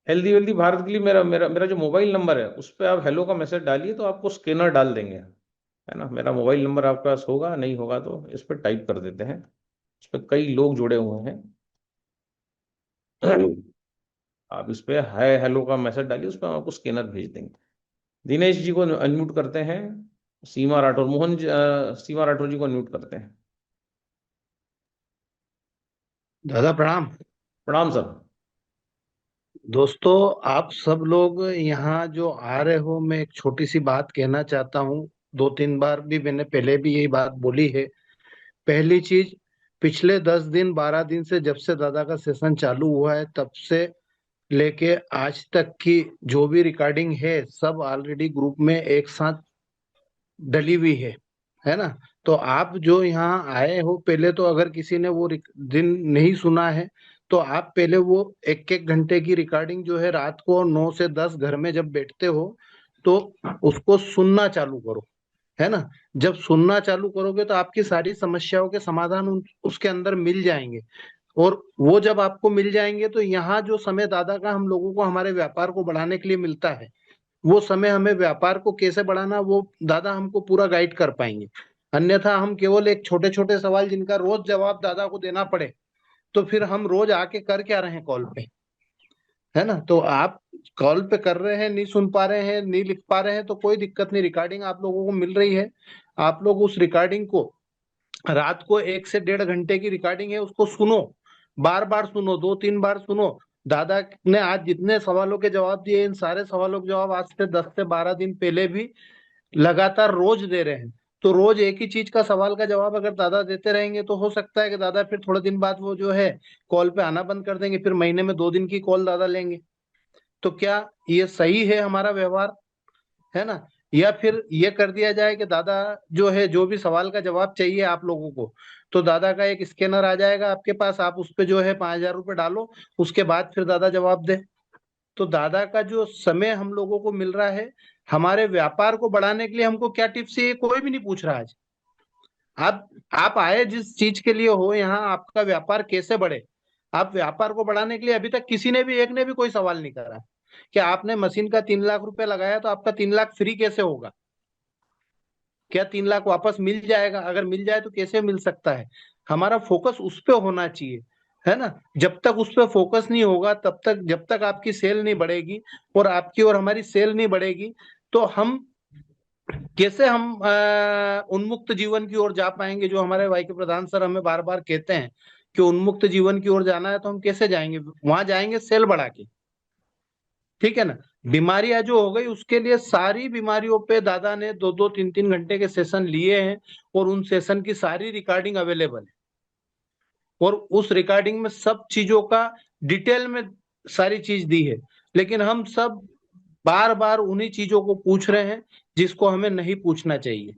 हेल्दी वेल्दी भारत के लिए मेरा मेरा मेरा जो मोबाइल नंबर है उस पर आप हेलो का मैसेज डालिए, तो आपको स्कैनर डाल देंगे, है ना। मेरा मोबाइल नंबर आपके पास होगा, नहीं होगा तो इस पर टाइप कर देते हैं, इस पर कई लोग जुड़े हुए हैं। आप इस पे हाय हेलो का मैसेज डालिए, उस पर आपको स्कैनर भेज देंगे। दिनेश जी को अनम्यूट करते हैं। सीमा राठौर, सीमा राठौर जी को अनम्यूट करते हैं। दादा प्रणाम। प्रणाम सर। दोस्तों, आप सब लोग यहाँ जो आ रहे हो, मैं एक छोटी सी बात कहना चाहता हूँ। 2-3 बार भी मैंने पहले भी यही बात बोली है। पहली चीज, पिछले 10 दिन 12 दिन से जब से दादा का सेशन चालू हुआ है तब से लेके आज तक की जो भी रिकॉर्डिंग है सब ऑलरेडी ग्रुप में एक साथ डली हुई है ना। तो आप जो यहाँ आए हो, पहले तो अगर किसी ने वो दिन नहीं सुना है तो आप पहले वो 1-1 घंटे की रिकॉर्डिंग जो है रात को 9 से 10 घर में जब बैठते हो तो उसको सुनना चालू करो, है ना। जब सुनना चालू करोगे तो आपकी सारी समस्याओं के समाधान उसके अंदर मिल जाएंगे। और वो जब आपको मिल जाएंगे तो यहाँ जो समय दादा का हम लोगों को हमारे व्यापार को बढ़ाने के लिए मिलता है, वो समय हमें व्यापार को कैसे बढ़ाना वो दादा हमको पूरा गाइड कर पाएंगे। अन्यथा हम केवल एक छोटे छोटे सवाल जिनका रोज जवाब दादा को देना पड़े तो फिर हम रोज आके कर क्या रहे हैं कॉल पे, है ना। तो आप कॉल पे कर रहे हैं, नहीं सुन पा रहे हैं, नहीं लिख पा रहे हैं तो कोई दिक्कत नहीं, रिकॉर्डिंग आप लोगों को मिल रही है। आप लोग उस रिकॉर्डिंग को रात को 1 से 1.5 घंटे की रिकॉर्डिंग है, उसको सुनो, बार बार सुनो, 2-3 बार सुनो। दादा ने आज जितने सवालों के जवाब दिए, इन सारे सवालों के जवाब आज से 10 से 12 दिन पहले भी लगातार रोज दे रहे हैं। तो रोज एक ही चीज का सवाल का जवाब अगर दादा देते रहेंगे तो हो सकता है कि दादा फिर थोड़े दिन बाद वो जो है कॉल पे आना बंद कर देंगे, फिर महीने में 2 दिन की कॉल दादा लेंगे। तो क्या ये सही है हमारा व्यवहार, है ना। या फिर ये कर दिया जाए कि दादा जो है जो भी सवाल का जवाब चाहिए आप लोगों को, तो दादा का एक स्कैनर आ जाएगा आपके पास, आप उस पे जो है 5,000 रुपये डालो, उसके बाद फिर दादा जवाब दे। तो दादा का जो समय हम लोगों को मिल रहा है हमारे व्यापार को बढ़ाने के लिए, हमको क्या टिप्स चाहिए कोई भी नहीं पूछ रहा आज। आप आए जिस चीज के लिए हो यहाँ, आपका व्यापार कैसे बढ़े। आप व्यापार को बढ़ाने के लिए अभी तक किसी ने भी, एक ने भी कोई सवाल नहीं करा कि आपने मशीन का 3 लाख रुपए लगाया तो आपका 3 लाख फ्री कैसे होगा, क्या 3 लाख वापस मिल जाएगा, अगर मिल जाए तो कैसे मिल सकता है। हमारा फोकस उस पे होना चाहिए, है ना। जब तक उस पे फोकस नहीं होगा, तब तक, जब तक आपकी सेल नहीं बढ़ेगी और आपकी और हमारी सेल नहीं बढ़ेगी, तो हम कैसे हम उन्मुक्त जीवन की ओर जा पाएंगे। जो हमारे भाई के प्रधान सर हमें बार बार कहते हैं कि उन्मुक्त जीवन की ओर जाना है, तो हम कैसे जाएंगे, वहां जाएंगे सेल बढ़ा के, ठीक है ना। बीमारियां जो हो गई, उसके लिए सारी बीमारियों पे दादा ने 2-2, 3-3 घंटे के सेशन लिए हैं, और उन सेशन की सारी रिकॉर्डिंग अवेलेबल है, और उस रिकॉर्डिंग में सब चीजों का डिटेल में सारी चीज दी है। लेकिन हम सब बार बार उन्हीं चीजों को पूछ रहे हैं जिसको हमें नहीं पूछना चाहिए।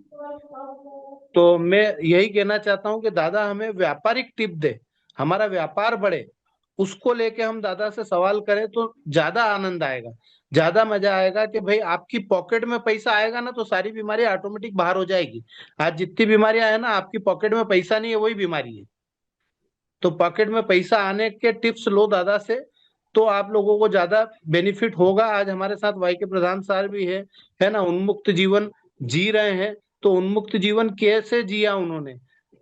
तो मैं यही कहना चाहता हूं कि दादा हमें व्यापारिक टिप दे, हमारा व्यापार बढ़े, उसको लेके हम दादा से सवाल करें तो ज्यादा आनंद आएगा, ज्यादा मजा आएगा। कि भाई आपकी पॉकेट में पैसा आएगा ना, तो सारी बीमारी ऑटोमेटिक बाहर हो जाएगी। आज जितनी बीमारियां है ना, आपकी पॉकेट में पैसा नहीं है, वही बीमारी है। तो पॉकेट में पैसा आने के टिप्स लो दादा से, तो आप लोगों को ज्यादा बेनिफिट होगा। आज हमारे साथ वाई के प्रधान सर भी है ना, उन्मुक्त जीवन जी रहे हैं। तो उन्मुक्त जीवन कैसे जिया उन्होंने,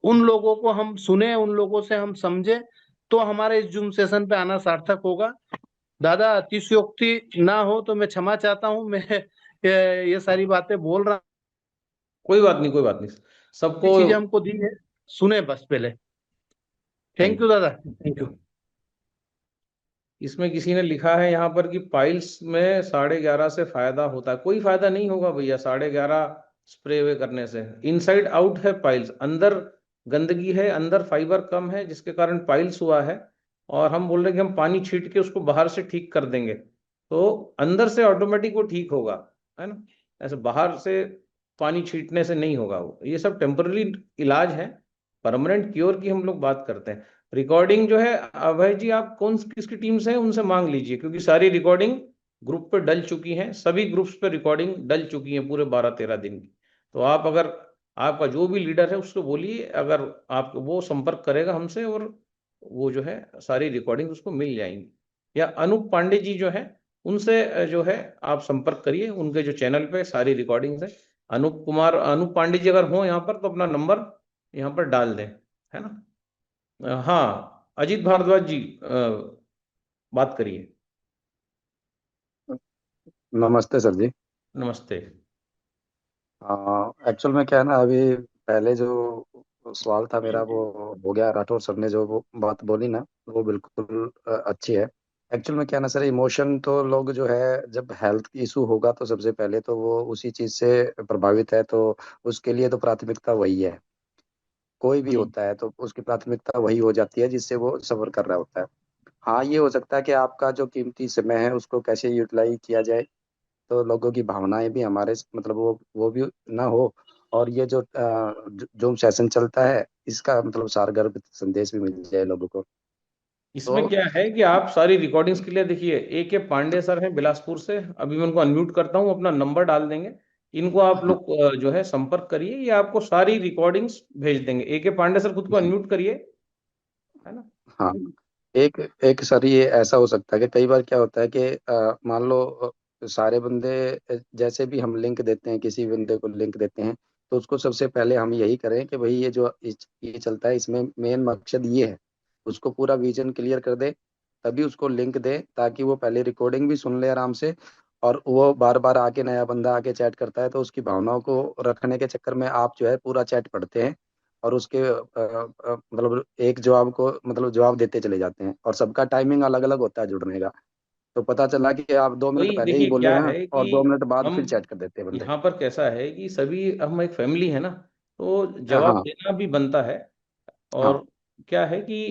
उन लोगों को हम सुने, उन लोगों से हम समझे, तो हमारे इस जूम सेशन पे आना सार्थक होगा। दादा अतिशयोक्ति ना हो तो मैं क्षमा चाहता हूँ, मैं ये सारी बातें बोल रहा हूँ। कोई बात नहीं, कोई बात नहीं, सबको चीजें हमको दी है, सुने बस पहले। थैंक यू दादा, थैंक यू। इसमें किसी ने लिखा है यहाँ पर कि पाइल्स में 11:30 से फायदा होता है। कोई फायदा नहीं होगा भैया 11:30 स्प्रे वे करने से। इनसाइड आउट है पाइल्स, अंदर गंदगी है, अंदर फाइबर कम है, जिसके कारण पाइल्स हुआ है। और हम बोल रहे हैं कि हम पानी छीट के उसको बाहर से ठीक कर देंगे, तो अंदर से ऑटोमेटिक वो ठीक होगा, है ना। ऐसे बाहर से पानी छीटने से नहीं होगा वो। ये सब टेम्पररी इलाज है, परमानेंट क्योर की हम लोग बात करते हैं। रिकॉर्डिंग जो है अभय जी, आप कौन किसकी टीम से हैं उनसे मांग लीजिए, क्योंकि सारी रिकॉर्डिंग ग्रुप पे डल चुकी हैं, सभी ग्रुप्स पे रिकॉर्डिंग डल चुकी है पूरे 12-13 दिन की। तो आप अगर, आपका जो भी लीडर है उसको बोलिए, अगर आप वो संपर्क करेगा हमसे, और वो जो है सारी रिकॉर्डिंग उसको मिल जाएंगी। या अनूप पांडे जी जो है, उनसे जो है आप संपर्क करिए, उनके जो चैनल पे सारी रिकॉर्डिंग्स है। अनूप पांडे जी अगर हो यहाँ पर तो अपना नंबर यहाँ पर डाल दें, है ना। हाँ अजीत भारद्वाज जी, बात करिए। नमस्ते सर जी। नमस्ते। एक्चुअल में क्या है ना, अभी पहले जो सवाल था मेरा वो हो गया। राठौर सर ने जो वो बात बोली ना, वो बिल्कुल अच्छी है। एक्चुअल में क्या है ना सर, इमोशन तो लोग जो है, जब हेल्थ इशू होगा तो सबसे पहले तो वो उसी चीज से प्रभावित है, तो उसके लिए तो प्राथमिकता वही है। कोई भी होता है तो उसकी प्राथमिकता वही हो जाती है जिससे वो सफर कर रहा होता है। हाँ, ये हो सकता है कि आपका जो कीमती समय है उसको कैसे यूटिलाइज किया जाए, तो लोगों की भावनाएं भी हमारे मतलब वो भी ना हो। और ये जो जो सेशन चलता है, इसका मतलब सारगर संदेश भी मिल जाए लोगों को। इसमें तो क्या है कि आप सारी रिकॉर्डिंग्स के लिए देखिए, A K पांडे सर हैं बिलासपुर से, अभी मैं उनको अनम्यूट करता हूँ, अपना नंबर डाल देंगे। इनको आप हाँ, लोग जो है संपर्क करिए, ये आपको सारी रिकॉर्डिंग्स भेज देंगे। A K पांडे सर खुद को अनम्यूट करिए, है ना। हाँ। एक एक सर ये ऐसा हो सकता है कि कई बार क्या होता है कि मान लो सारे बंदे जैसे भी हम लिंक देते हैं, किसी बंदे को लिंक देते हैं, तो उसको सबसे पहले हम यही करें कि भाई ये जो ये चलता है, इसमें मेन मकसद ये है, उसको पूरा विजन क्लियर कर दे, तभी उसको लिंक दे, ताकि वो पहले रिकॉर्डिंग भी सुन ले आराम से। और वो बार बार आके, नया बंदा आके चैट करता है तो उसकी भावनाओं को रखने के चक्कर में आप जो है पूरा चैट पढ़ते हैं, और उसके मतलब एक जवाब को मतलब जवाब देते चले जाते हैं, और सबका टाइमिंग अलग अलग होता है जुड़ने का। तो पता चला कि आप 2 मिनट वही पहले ही देखिए बोले क्या हैं है और कि 2 मिनट बाद हम फिर चैट कर देते हैं बंदे। यहाँ पर कैसा है कि सभी हम एक फैमिली है ना, तो जवाब हाँ, देना भी बनता है। हाँ। और क्या है कि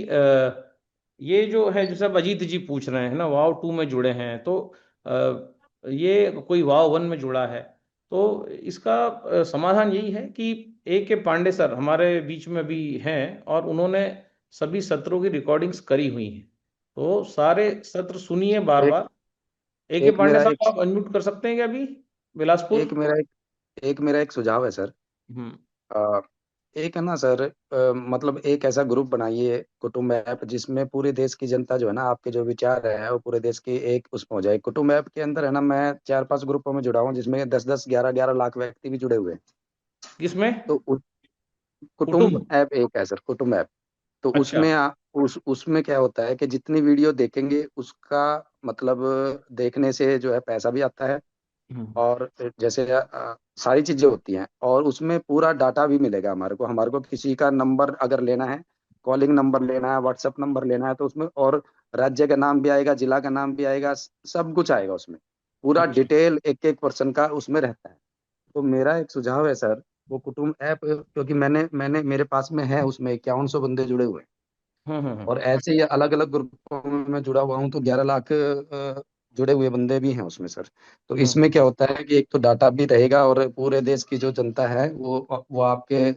ये जो है, जैसे अब अजीत जी पूछ रहे हैं ना, वाव 2 में जुड़े हैं, तो ये कोई वाव 1 में जुड़ा है, तो इसका समाधान यही है कि A K पांडे सर हमारे बीच में भी हैं, और उन्होंने सभी सत्रों की रिकॉर्डिंग्स करी हुई हैं, तो सारे सत्र सुनिए बार एक बार। A K एक पांडे मेरा साहब एक आप अनम्यूट कर सकते हैं क्या अभी, बिलासपुर। एक मेरा एक एक मेरा एक सुझाव है सर। हम्म। एक है ना सर, मतलब एक ऐसा ग्रुप बनाइए कुटुंब ऐप, जिसमें पूरे देश की जनता जो है ना, आपके जो विचार है वो पूरे देश की एक उसमें हो जाए। कुटुंब ऐप के अंदर है ना, मैं 4-5 ग्रुपों में जुड़ा हूँ, जिसमें 10-10 11-11 लाख व्यक्ति भी जुड़े हुए हैं। किसमें? तो कुटुंब कुटुंब। ऐप एक है सर, कुटुंब ऐप। तो अच्छा। उसमें उसमें क्या होता है कि जितनी वीडियो देखेंगे उसका मतलब देखने से जो है पैसा भी आता है। हम्म। और जैसे सारी चीजें होती हैं, और उसमें पूरा डाटा भी मिलेगा हमारे को किसी का नंबर अगर लेना है, कॉलिंग नंबर लेना है, व्हाट्सएप नंबर लेना है, तो उसमें और राज्य का नाम भी आएगा, जिला का नाम भी आएगा, सब कुछ आएगा उसमें। पूरा अच्छा। डिटेल एक एक पर्सन का उसमें रहता है। तो मेरा एक सुझाव है सर, वो कुटुंब ऐप, क्योंकि मैंने मेरे पास में है, उसमें 5100 बंदे जुड़े हुए हैं। हम्म। और ऐसे ही अलग अलग ग्रुपों में मैं जुड़ा हुआ हूँ, तो 11 लाख जुड़े हुए बंदे भी हैं उसमें सर। तो इसमें क्या होता है कि एक तो डाटा भी रहेगा, और पूरे देश की जो जनता है वो आपके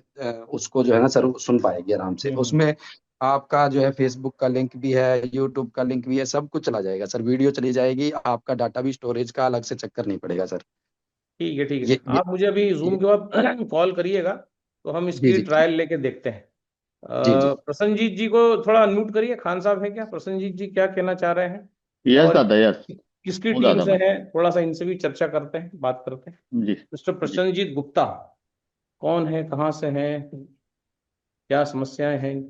उसको जो है ना सर सुन पाएगी आराम से। हम्म। उसमें आपका जो है फेसबुक का लिंक भी है, यूट्यूब का लिंक भी है, सब कुछ चला जाएगा सर, वीडियो चली जाएगी, आपका डाटा भी, स्टोरेज का अलग से चक्कर नहीं पड़ेगा सर। ठीक है, ठीक है। ये आप मुझे अभी जूम ये के बाद कॉल करिएगा, तो हम जी इसकी जी ट्रायल लेके देखते हैं। जी जी। प्रसन्नजीत जी को थोड़ा अनम्यूट करिए। खान साहब है क्या? प्रसन्नजीत जी क्या कहना चाह रहे हैं? यस और दादा, यस। किसकी हूँ टीम दादा से मैं। है, थोड़ा सा इनसे भी चर्चा करते हैं, बात करते हैं। जी। मिस्टर जी। प्रसन्नजीत गुप्ता कौन है, कहाँ से हैं, क्या समस्याएं हैं?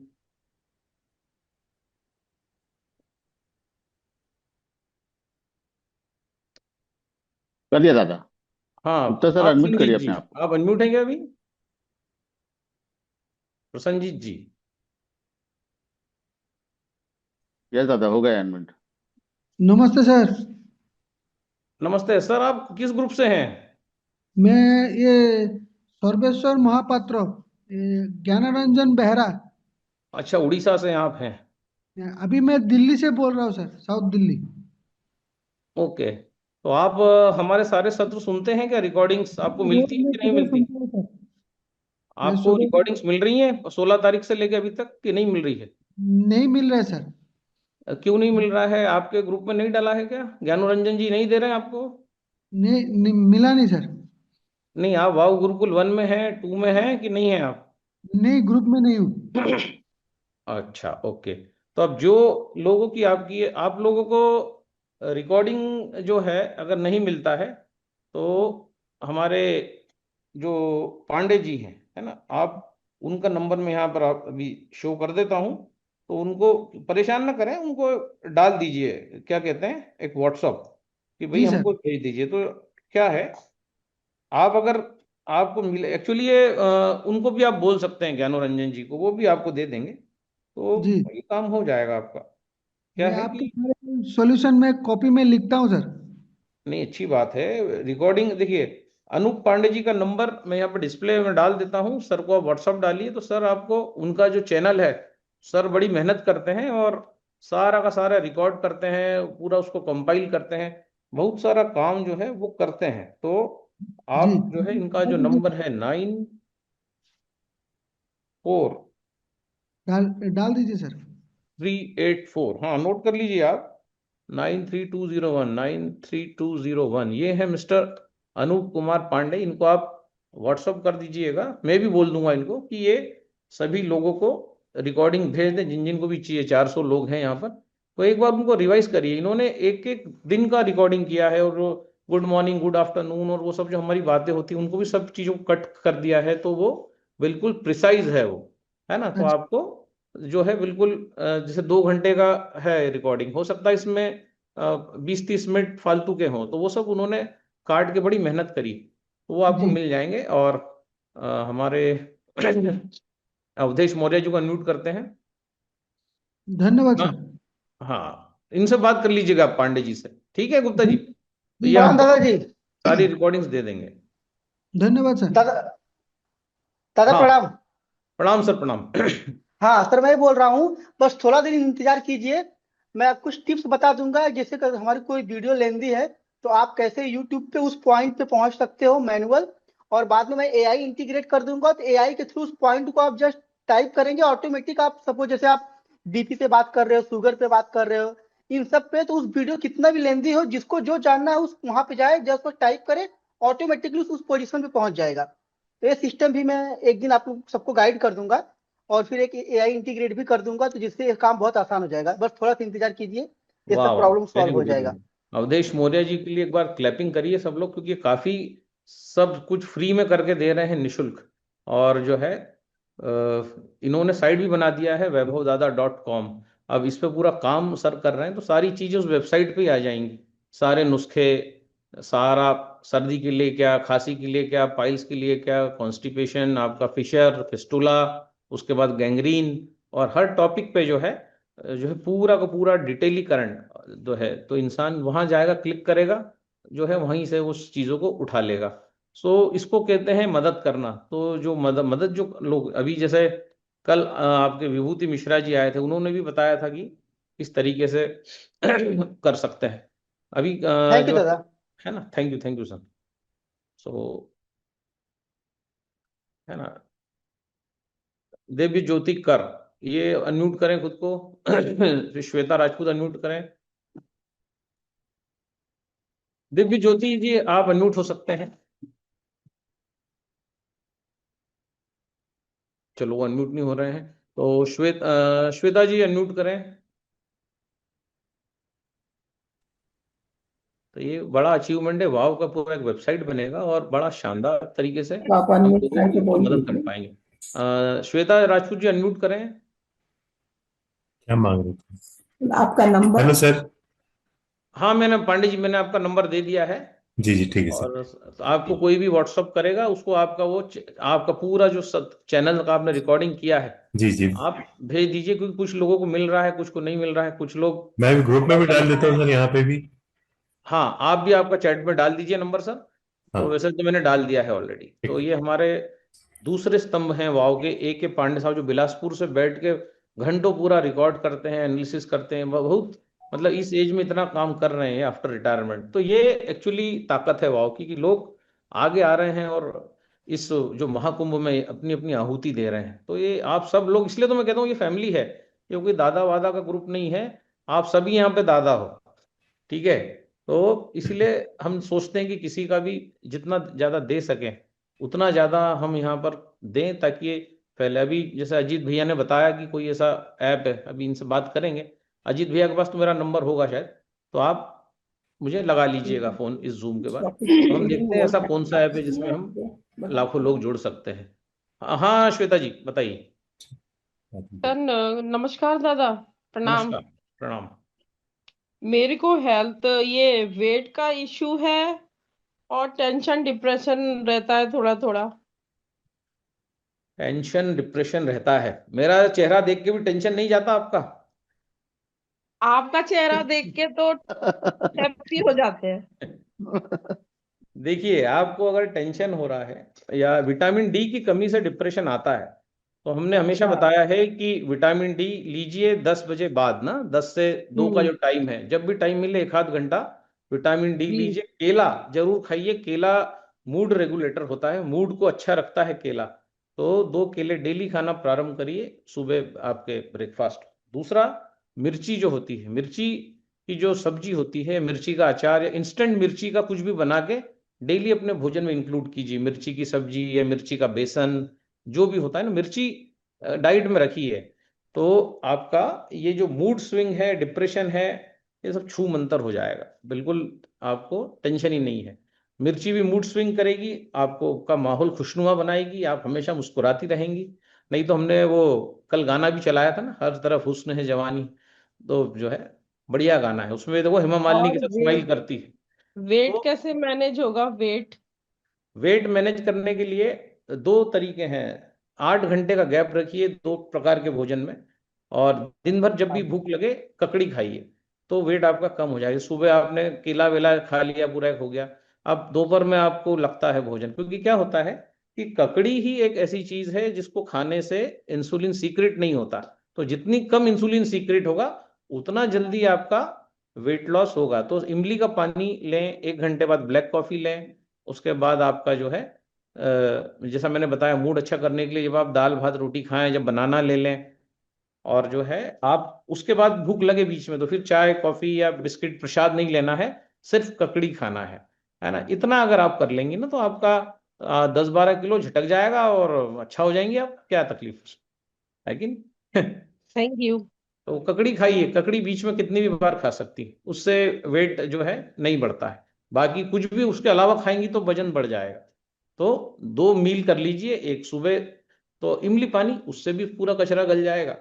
कर दिया दादा। हाँ, गुप्ता सर, आप अनम्यूट संजीत करिए जी, अपने आप को। आप अनम्यूट हैं क्या अभी? प्रसन्नजीत जी। यस दादा, हो गया अनम्यूट। नमस्ते सर। नमस्ते सर, आप किस ग्रुप से हैं? मैं ये सर्वेश्वर महापात्र, ज्ञानरंजन बेहरा। अच्छा, उड़ीसा से आप हैं। अभी मैं दिल्ली से बोल रहा हूँ सर, साउथ दिल्ली। ओके। तो आप हमारे सारे सत्र सुनते हैं क्या? रिकॉर्डिंग्स आपको रोज मिलती है मैं कि नहीं सुबह मिलती? सुनता हूँ सर। मैं आपको सुबह रिकॉर्डिंग्स मिल रही हैं 16 तारीख से लेके अभी तक कि नहीं मिल रही है? नहीं मिल रहा है सर। क्यों नहीं मिल रहा है? आपके ग्रुप में नहीं डाला है क्या? ज्ञानोरंजन जी नहीं दे रहे हैं आपको? नहीं, नहीं मिला नहीं सर। नहीं, आप वाओ गुरुकुल 1 में हैं, 2 में हैं कि नहीं हैं आप? नहीं, ग्रुप में नहीं हूँ। अच्छा, ओके। तो अब जो लोगों की आपकी, आप लोगों को रिकॉर्डिंग जो है अगर नहीं मिलता है, तो हमारे जो पांडे जी हैं, है ना, आप उनका नंबर मैं यहाँ पर आप अभी शो कर देता हूँ। तो उनको परेशान ना करें, उनको डाल दीजिए, क्या कहते हैं, एक व्हाट्सअप, कि भाई जी सर। हमको भेज दीजिए। तो क्या है, आप अगर आपको मिले एक्चुअली ये उनको भी आप बोल सकते हैं, ज्ञानोरंजन जी को, वो भी आपको दे देंगे, जी, तो ये काम हो जाएगा आपका। क्या मैं है आपके कि, सारे सॉल्यूशन में कॉपी में लिखता हूँ सर। नहीं अच्छी बात है। रिकॉर्डिंग देखिए, अनूप पांडे जी का नंबर मैं यहाँ पर डिस्प्ले में डाल देता हूँ, सर को आप व्हाट्सअप डालिए, तो सर आपको उनका जो चैनल है, सर बड़ी मेहनत करते हैं और सारा का सारा रिकॉर्ड करते हैं, पूरा उसको कंपाइल करते हैं, बहुत सारा काम जो है वो करते हैं। तो जी, आप जो है, इनका डाल जो दीजिए नंबर सर। है 94 डाल डाल दीजिए सर। 384, हाँ नोट कर लीजिए आप, 9320193201, ये है मिस्टर अनूप कुमार पांडे। इनको आप व्हाट्सअप कर दीजिएगा, मैं भी बोल दूंगा इनको कि ये सभी लोगों को रिकॉर्डिंग भेज दें, जिन जिन को भी चाहिए। 400 लोग हैं यहाँ पर, तो एक बार उनको रिवाइज करिए। इन्होंने एक एक दिन का रिकॉर्डिंग किया है, और गुड मॉर्निंग, गुड आफ्टरनून, और वो सब जो हमारी बातें होती हैं, उनको भी सब चीज़ों को कट कर दिया है, तो वो बिल्कुल प्रिसाइज है वो, है ना। तो अच्छा। आपको जो है बिल्कुल जैसे 2 घंटे का है रिकॉर्डिंग, हो सकता है इसमें 20-30 मिनट फालतू के हों, तो वो सब उन्होंने काट के बड़ी मेहनत करी, तो वो आपको जी, मिल जाएंगे। और हमारे अवधेश मौर्य जी को अनम्यूट करते हैं। धन्यवाद हाँ। सर। हाँ, इनसे बात कर लीजिएगा आप, पांडे जी से। ठीक है गुप्ता जी, तो ये प्रणाम आपको दादाजी। सारी रिकॉर्डिंग्स दे देंगे। धन्यवाद सर। दादा दादा हाँ, प्रणाम। प्रणाम सर, प्रणाम। हाँ सर, मैं बोल रहा हूँ, बस थोड़ा दिन इंतजार कीजिए। मैं कुछ टिप्स बता दूंगा, जैसे कि हमारी कोई वीडियो लेंदी है, तो आप कैसे यूट्यूब पे उस पॉइंट पे पहुंच सकते हो मैनुअल। और बाद में मैं एआई इंटीग्रेट कर दूंगा, तो एआई के थ्रू उस पॉइंट को आप जस्ट टाइप करेंगे, ऑटोमेटिक आप सपोज जैसे आप बीपी पे बात कर रहे हो, शुगर पे बात कर रहे हो, इन सब पे, तो उस वीडियो कितना भी लेंदी हो, जिसको जो जानना है उस वहां पे जाए, जस्ट वो टाइप करे, ऑटोमेटिकली उस पोजिशन पे पहुंच जाएगा। तो ये सिस्टम भी मैं एक दिन आप लोग सबको गाइड कर दूंगा, और फिर एक एआई इंटीग्रेट भी कर दूंगा, तो जिससे ये काम बहुत आसान हो जाएगा। बस थोड़ा सा इंतजार कीजिए, ये वाह सब वाह, प्रॉब्लम वेरी सॉल्व हो गुड वेरी जाएगा। गुड। अवधेश मौर्य जी के लिए एक बार क्लैपिंग करिए सब लोग, क्योंकि काफी सब कुछ फ्री में करके दे रहे हैं निशुल्क। और जो है इन्होंने साइट भी बना दिया है वैभवदादा.com। अब इस पे पूरा काम सर कर रहे हैं, तो सारी चीजें उस वेबसाइट पे ही आ जाएंगी। सारे नुस्खे, सारा सर्दी के लिए क्या, खांसी के लिए क्या, पाइल्स के लिए क्या, कॉन्स्टिपेशन, आपका फिशर फिस्टुला, उसके बाद गैंग्रीन, और हर टॉपिक पे जो है पूरा का पूरा डिटेलीकरण जो है, तो इंसान वहां जाएगा, क्लिक करेगा, जो है वहीं से उस चीजों को उठा लेगा। सो इसको कहते हैं मदद करना। तो जो मदद मदद जो लोग अभी जैसे कल आपके विभूति मिश्रा जी आए थे, उन्होंने भी बताया था कि इस तरीके से कर सकते हैं। अभी थैंक यू जो दादा। है ना, थैंक यू सर। सो है ना, देवी ज्योति कर, ये अनम्यूट करें खुद को। फिर श्वेता राजपूत अनम्यूट करें। दिव्य ज्योति जी आप अनम्यूट हो सकते हैं। चलो वो अनम्यूट नहीं हो रहे हैं, तो श्वेता जी अनम्यूट करें। तो ये बड़ा अचीवमेंट है, वाव का पूरा एक वेबसाइट बनेगा और बड़ा शानदार तरीके से आप हम अनम्यूट लोगों करके की बोल मदद कर दीजिए। पाएंगे। श्वेता राजपूत जी अनम्यूट करें। क्या मांग रहे थे? आपका नंबर। Hello sir. हाँ मैंने पांडे जी, मैंने आपका नंबर दे दिया है। जी जी ठीक है सर। और आपको कोई भी व्हाट्सअप करेगा उसको आपका आपका पूरा जो चैनल का आपने रिकॉर्डिंग किया है जी जी आप भेज दीजिए, क्योंकि कुछ लोगों को मिल रहा है, कुछ को नहीं मिल रहा है, कुछ लोग मैं भी ग्रुप में भी डाल देता हूँ हैं। सर, यहाँ पे भी। हाँ आप भी आपका चैट में डाल दीजिए नंबर सर। तो हाँ वैसे तो मैंने डाल दिया है ऑलरेडी। तो ये हमारे दूसरे स्तंभ हैं वाव के, ए के पांडे साहब, जो बिलासपुर से बैठ के घंटों पूरा रिकॉर्ड करते हैं, एनालिसिस करते हैं। वह बहुत मतलब इस एज में इतना काम कर रहे हैं आफ्टर रिटायरमेंट। तो ये एक्चुअली ताकत है वाव की, कि लोग आगे आ रहे हैं और इस जो महाकुंभ में अपनी अपनी आहुति दे रहे हैं। तो ये आप सब लोग, इसलिए तो मैं कहता हूँ ये फैमिली है, ये कोई दादा वादा का ग्रुप नहीं है। आप सभी यहाँ पे दादा हो, ठीक है। तो इसलिए हम सोचते हैं कि किसी का भी जितना ज्यादा दे सकें उतना ज्यादा हम यहाँ पर दें, ताकि ये पहले अभी जैसे अजीत भैया ने बताया कि कोई ऐसा ऐप है, अभी इनसे बात करेंगे। अजीत भैया के पास तो मेरा नंबर होगा शायद, तो आप मुझे लगा लीजिएगा फोन इस जूम के बाद, तो हम देखते हैं ऐसा कौन सा ऐप है जिसमें हम लाखों लोग जुड़ सकते हैं। हाँ श्वेता जी बताइए। सर नमस्कार दादा, प्रणाम। नमस्कार, प्रणाम। मेरे को हेल्थ ये वेट का इश्यू है और टेंशन डिप्रेशन रहता है थोड़ा थोड़ा। टेंशन डिप्रेशन रहता है, मेरा चेहरा देख के भी टेंशन नहीं जाता आपका? आपका चेहरा देख के तो हैप्पी हो जाते हैं। देखिए आपको अगर टेंशन हो रहा है या विटामिन डी की कमी से डिप्रेशन आता है, तो हमने हमेशा बताया है कि विटामिन डी लीजिए 10 बजे बाद ना, 10 से 2 का जो टाइम है, जब भी टाइम मिले एक आध घंटा विटामिन डी लीजिए। केला जरूर खाइए, केला मूड रेगुलेटर होता है, मूड को अच्छा रखता है केला। तो 2 केले डेली खाना प्रारंभ करिए सुबह आपके ब्रेकफास्ट। दूसरा, मिर्ची जो होती है, मिर्ची की जो सब्जी होती है, मिर्ची का अचार या इंस्टेंट मिर्ची का कुछ भी बना के डेली अपने भोजन में इंक्लूड कीजिए। मिर्ची की सब्जी या मिर्ची का बेसन जो भी होता है ना, मिर्ची डाइट में रखिए। तो आपका ये जो मूड स्विंग है, डिप्रेशन है, ये सब छू मंतर हो जाएगा, बिल्कुल आपको टेंशन ही नहीं है। मिर्ची भी मूड स्विंग करेगी, आपको का माहौल खुशनुमा बनाएगी, आप हमेशा मुस्कुराती रहेंगी। नहीं तो हमने वो कल गाना भी चलाया था ना, हर तरफ हुस्न है जवानी, तो जो है बढ़िया गाना है, उसमें देखो हेमा मालिनी और के साथ स्माइल करती है। वेट तो कैसे मैनेज होगा वेट? वेट मैनेज करने के लिए 2 तरीके हैं। 8 घंटे का गैप रखिए 2 प्रकार के भोजन में, और दिन भर जब भी भूख लगे ककड़ी खाइए, तो वेट आपका कम हो जाएगा। सुबह आपने केला वेला खा लिया, पूरा एक हो गया। अब दोपहर में आपको लगता है भोजन, क्योंकि क्या होता है कि ककड़ी ही एक ऐसी चीज है जिसको खाने से इंसुलिन सीक्रेट नहीं होता। तो जितनी कम इंसुलिन सीक्रेट होगा उतना जल्दी आपका वेट लॉस होगा। तो इमली का पानी लें, 1 घंटे बाद ब्लैक कॉफी लें। उसके बाद आपका जो है जैसा मैंने बताया, मूड अच्छा करने के लिए जब आप दाल भात रोटी खाएं, जब बनाना ले लें, और जो है आप उसके बाद भूख लगे बीच में, तो फिर चाय कॉफी या बिस्किट प्रसाद नहीं लेना है, सिर्फ ककड़ी खाना है ना। इतना अगर आप कर लेंगे ना, तो आपका 10-12 किलो झटक जाएगा और अच्छा हो जाएंगे आप, क्या तकलीफ है कि नहीं? Thank you. तो ककड़ी खाइए, ककड़ी बीच में कितनी भी बार खा सकती है, उससे वेट जो है नहीं बढ़ता है। बाकी कुछ भी उसके अलावा खाएंगी तो वजन बढ़ जाएगा। तो 2 मील कर लीजिए, एक सुबह तो इमली पानी, उससे भी पूरा कचरा गल जाएगा।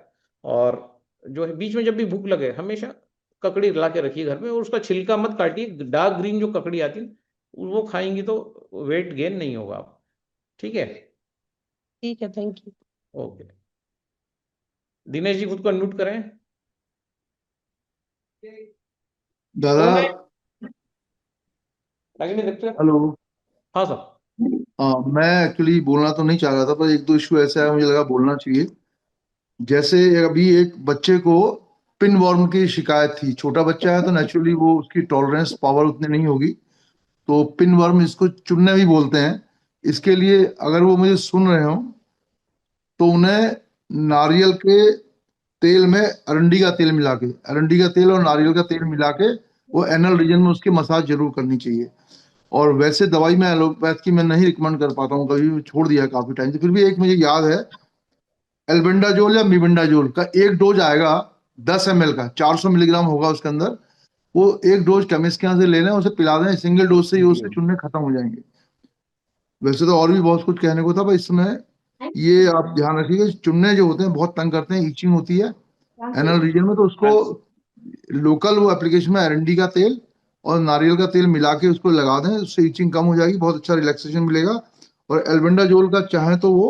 और जो है बीच में जब भी भूख लगे हमेशा ककड़ी ला के रखिए घर में, और उसका छिलका मत काटिए, डार्क ग्रीन जो ककड़ी आती है वो खाएंगी तो वेट गेन नहीं होगा आप। ठीक है? ठीक है, thank you. Okay, Dinesh ji खुद को अनम्यूट करें। दादा आगे नहीं देखते? हेलो। हाँ सर। मैं एक्चुअली बोलना तो नहीं चाह रहा था, पर एक दो इशू ऐसा है मुझे लगा बोलना चाहिए। जैसे अभी एक बच्चे को पिन वर्म की शिकायत थी, छोटा बच्चा है तो नेचुरली वो उसकी टॉलरेंस पावर उतनी नहीं होगी, तो पिन वर्म इसको चुन्ने भी बोलते हैं। इसके लिए अगर वो मुझे सुन रहे हो तो उन्हें नारियल के तेल में अरंडी का तेल मिला के, अरंडी का तेल और नारियल का तेल मिला के वो एनल रीजन में उसकी मसाज जरूर करनी चाहिए। और वैसे दवाई मैं एलोपैथ की मैं नहीं रिकमेंड कर पाता हूँ, कभी भी छोड़ दिया है काफी टाइम से। फिर भी एक मुझे याद है, एल्बेंडाजोल या मिबेंडाजोल का एक डोज आएगा 10 ml का, 400 मिलीग्राम होगा उसके अंदर। वो एक डोज केमिस्ट के यहाँ से ले लें, उसे पिला दें, सिंगल डोज से ही उससे चुनने खत्म हो जाएंगे। वैसे तो और भी बहुत कुछ कहने को था, पर इस समय ये आप ध्यान रखिएगा, चुनने जो होते हैं बहुत तंग करते हैं, ईचिंग होती है एनल रीजन में, तो उसको लोकल वो एप्लीकेशन में अरंडी का तेल और नारियल का तेल मिला के उसको लगा दें, उससे ईचिंग कम हो जाएगी, बहुत अच्छा रिलैक्सेशन मिलेगा। और एल्बेंडाजोल का चाहे तो वो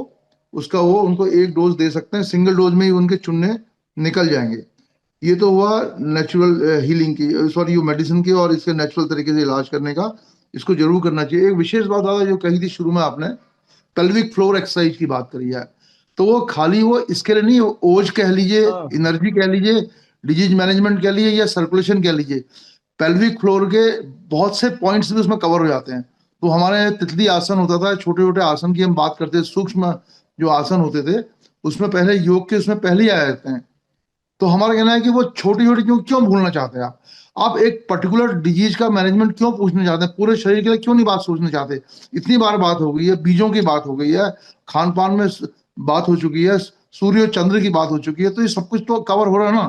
उसका वो उनको एक डोज दे सकते हैं, सिंगल डोज में ही उनके चुन्ने निकल जाएंगे। ये तो हुआ नेचुरल हीलिंग की, सॉरी ये मेडिसिन की और इसके नेचुरल तरीके से इलाज करने का, इसको जरूर करना चाहिए। एक विशेष बात दादा जो कही थी शुरू में आपने, पेल्विक फ्लोर एक्सरसाइज की बात करी है, तो वो खाली वो इसके लिए नहीं, ओज कह लीजिए, एनर्जी कह लीजिए, डिजीज मैनेजमेंट कह लीजिए या सर्कुलेशन कह लीजिए, पेल्विक फ्लोर के बहुत से पॉइंट्स भी उसमें कवर हो जाते हैं। तो हमारे तितली आसन होता था, छोटे छोटे आसन की हम बात करते थे, सूक्ष्म जो आसन होते थे उसमें पहले योग के उसमें पहले ही आ जाते हैं। तो हमारा कहना है कि वो छोटी छोटी क्यों भूलना चाहते हैं आप एक पर्टिकुलर डिजीज का मैनेजमेंट क्यों पूछना चाहते हैं, पूरे शरीर के लिए क्यों नहीं बात सोचना चाहते। इतनी बार बात हो गई है, बीजों की बात हो गई है, खान पान में बात हो चुकी है, सूर्य और चंद्र की बात हो चुकी है, तो ये सब कुछ तो कवर हो रहा है ना।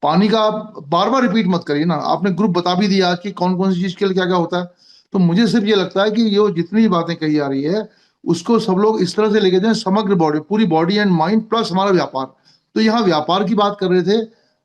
पानी का बार बार रिपीट मत करिए ना, आपने ग्रुप बता भी दिया कि कौन कौन सी चीज के लिए क्या क्या होता है। तो मुझे सिर्फ ये लगता है कि ये जितनी भी बातें कही जा रही है उसको सब लोग इस तरह से लेके जाएं, समग्र बॉडी, पूरी बॉडी एंड माइंड प्लस हमारा व्यापार। तो यहाँ व्यापार की बात कर रहे थे,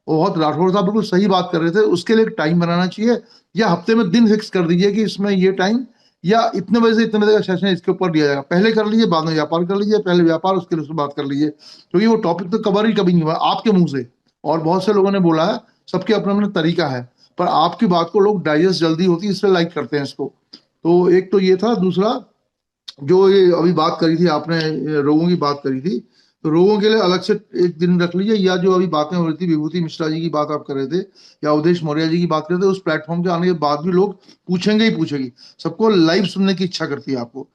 वो बहुत राठौर साहब बिल्कुल सही बात कर रहे थे, उसके लिए एक टाइम बनाना चाहिए, या हफ्ते में दिन फिक्स कर दीजिए कि इसमें ये टाइम या इतने बजे से इतने बजे का सेशन इसके ऊपर दिया जाएगा। पहले कर लीजिए, बाद में व्यापार कर लीजिए, पहले व्यापार उसके लिए बात कर लीजिए, क्योंकि वो टॉपिक तो कवर ही कभी नहीं हुआ आपके मुंह से, और बहुत से लोगों ने बोला है, सबके अपना अपना तरीका है, पर आपकी बात को लोग डाइजेस्ट जल्दी होती है इसलिए लाइक करते हैं इसको। तो एक तो ये था। दूसरा जो ये अभी बात करी थी आपने, रोगों की बात करी थी, तो रोगों के लिए अलग से एक दिन रख लीजिए, या जो अभी बातें हो रही थी विभूति मिश्रा जी की बात आप कर रहे थे या अवधेश मौर्य जी की बात कर रहे थे, उस प्लेटफॉर्म के आने के बाद भी लोग पूछेंगे ही पूछेंगे, सबको लाइव सुनने की इच्छा करती है आपको।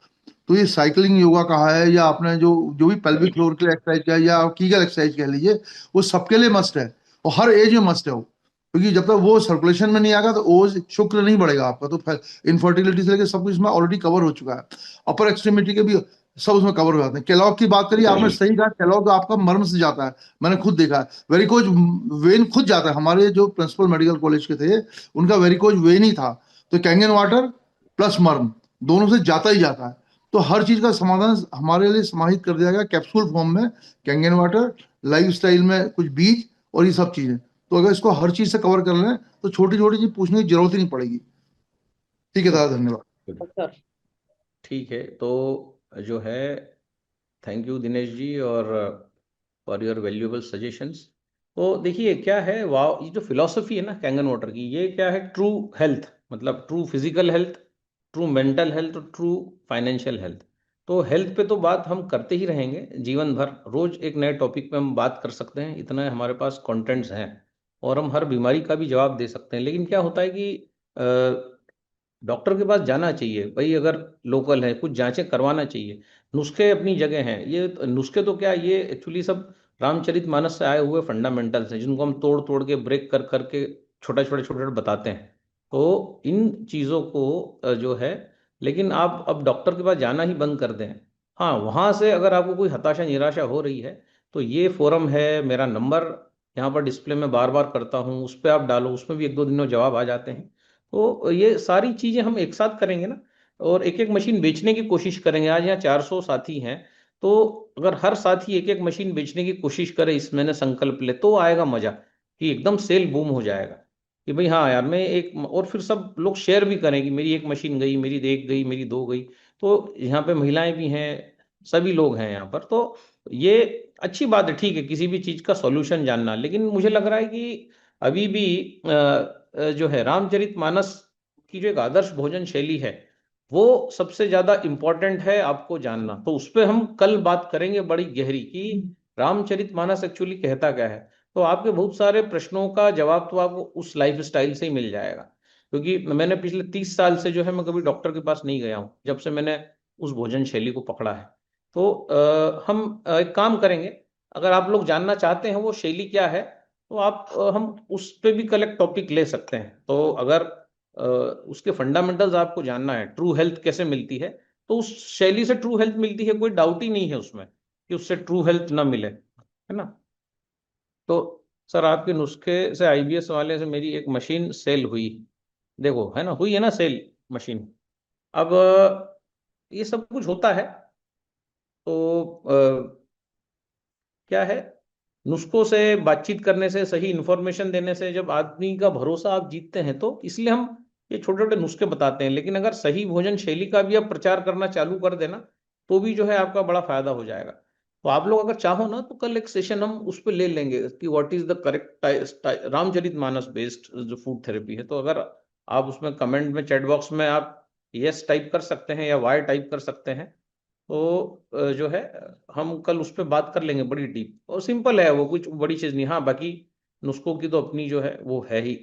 तो ये साइकिलिंग योगा कहा है या आपने जो जो भी पेल्विक फ्लोर के लिए एक्सरसाइज किया या कीगल एक्सरसाइज कह लीजिए, वो सबके लिए मस्ट है और हर एज में मस्ट है वो, क्योंकि जब तक वो सर्कुलेशन में नहीं आएगा तो ओज शुक्र नहीं बढ़ेगा आपका, तो इनफर्टिलिटी से लेकर सब कुछ इसमें ऑलरेडी कवर हो चुका है। अपर एक्सट्रीमिटी के भी सब उसमें कवर हो जाते हैं। केलॉग की बात करिए आपने, सही कहा, केलॉग आपका मर्म से जाता है, मैंने खुद देखा है, वेरिकोज वेन खुद जाता है। हमारे जो प्रिंसिपल मेडिकल कॉलेज के थे उनका वेरिकोज वेन ही था, तो कैंगन वाटर प्लस मर्म दोनों से जाता ही जाता है। तो हर चीज का समाधान हमारे लिए समाहित कर दिया गया कैप्सूल फॉर्म में, कैंगन वाटर, लाइफ स्टाइल में कुछ बीज और ये सब चीजें। तो अगर इसको हर चीज से कवर कर लें तो छोटी छोटी चीज पूछने की जरूरत ही नहीं पड़ेगी। ठीक है दादा, धन्यवाद। ठीक है, तो जो है थैंक यू दिनेश जी और फॉर योर वैल्यूएबल सजेशंस। तो देखिए क्या है, वाह, ये जो फिलॉसफी है ना कैंगन वाटर की, ये क्या है, ट्रू हेल्थ, मतलब true physical health, true mental health और ट्रू फाइनेंशियल हेल्थ। तो हेल्थ पे तो बात हम करते ही रहेंगे जीवन भर, रोज एक नए टॉपिक पे हम बात कर सकते हैं, इतना हमारे पास कंटेंट्स हैं और हम हर बीमारी का भी जवाब दे सकते हैं। लेकिन क्या होता है कि डॉक्टर के पास जाना चाहिए भाई, अगर लोकल है कुछ जांचें करवाना चाहिए। नुस्खे अपनी जगह हैं, ये नुस्खे तो क्या, ये एक्चुअली सब रामचरितमानस से आए हुए फंडामेंटल्स हैं जिनको हम तोड़ तोड़ के ब्रेक कर करके छोटा छोटे छोटे छोटे बताते हैं। तो इन चीज़ों को जो है लेकिन आप अब डॉक्टर के पास जाना ही बंद कर दें। हाँ, वहां से अगर आपको कोई हताशा निराशा हो रही है तो ये फोरम है, मेरा नंबर यहाँ पर डिस्प्ले में बार बार करता हूँ, उस पर आप डालो, उसमें भी 1-2 दिन में जवाब आ जाते हैं। तो ये सारी चीजें हम एक साथ करेंगे ना, और एक एक मशीन बेचने की कोशिश करेंगे। आज यहाँ 400 साथी हैं, तो अगर हर साथी एक एक मशीन बेचने की कोशिश करे, इस महीने संकल्प ले, तो आएगा मजा कि एकदम सेल बूम हो जाएगा कि भाई हाँ यार मैं एक, और फिर सब लोग शेयर भी करें कि मेरी एक मशीन गई, मेरी एक गई, मेरी 2 गई। तो यहाँ पे महिलाएं भी हैं, सभी लोग हैं यहाँ पर। तो ये अच्छी बात है, ठीक है, किसी भी चीज का सॉल्यूशन जानना। लेकिन मुझे लग रहा है कि अभी भी जो है रामचरितमानस की जो एक आदर्श भोजन शैली है, वो सबसे ज्यादा इंपॉर्टेंट है आपको जानना। तो उस पर हम कल बात करेंगे बड़ी गहरी कि रामचरितमानस एक्चुअली कहता क्या है। तो आपके बहुत सारे प्रश्नों का जवाब तो आपको उस लाइफ स्टाइल से ही मिल जाएगा, क्योंकि मैंने पिछले 30 साल से जो है मैं कभी डॉक्टर के पास नहीं गया हूँ, जब से मैंने उस भोजन शैली को पकड़ा है। तो हम एक काम करेंगे, अगर आप लोग जानना चाहते हैं वो शैली क्या है, तो आप हम उस पे भी कल एक टॉपिक ले सकते हैं। तो अगर उसके फंडामेंटल्स आपको जानना है, ट्रू हेल्थ कैसे मिलती है, तो उस शैली से ट्रू हेल्थ मिलती है, कोई डाउट ही नहीं है उसमें कि उससे ट्रू हेल्थ ना मिले, है ना। तो सर आपके नुस्खे से, आईबीएस वाले से मेरी एक मशीन सेल हुई, देखो है ना, हुई है ना सेल मशीन। अब ये सब कुछ होता है। तो क्या है, नुस्खों से, बातचीत करने से, सही इंफॉर्मेशन देने से जब आदमी का भरोसा आप जीतते हैं, तो इसलिए हम ये छोटे छोटे नुस्खे बताते हैं। लेकिन अगर सही भोजन शैली का भी आप प्रचार करना चालू कर देना, तो भी जो है आपका बड़ा फायदा हो जाएगा। तो आप लोग अगर चाहो ना, तो कल एक सेशन हम उस पर ले लेंगे कि what is the correct Ramcharitmanas based जो फूड थेरेपी है। तो अगर आप उसमें कमेंट में, चैट बॉक्स में आप यस टाइप कर सकते हैं या वाई टाइप कर सकते हैं, तो जो है हम कल उस पर बात कर लेंगे बड़ी डीप। और सिंपल है वो, कुछ बड़ी चीज नहीं। हाँ, बाकी नुस्खों की तो अपनी जो है वो है ही,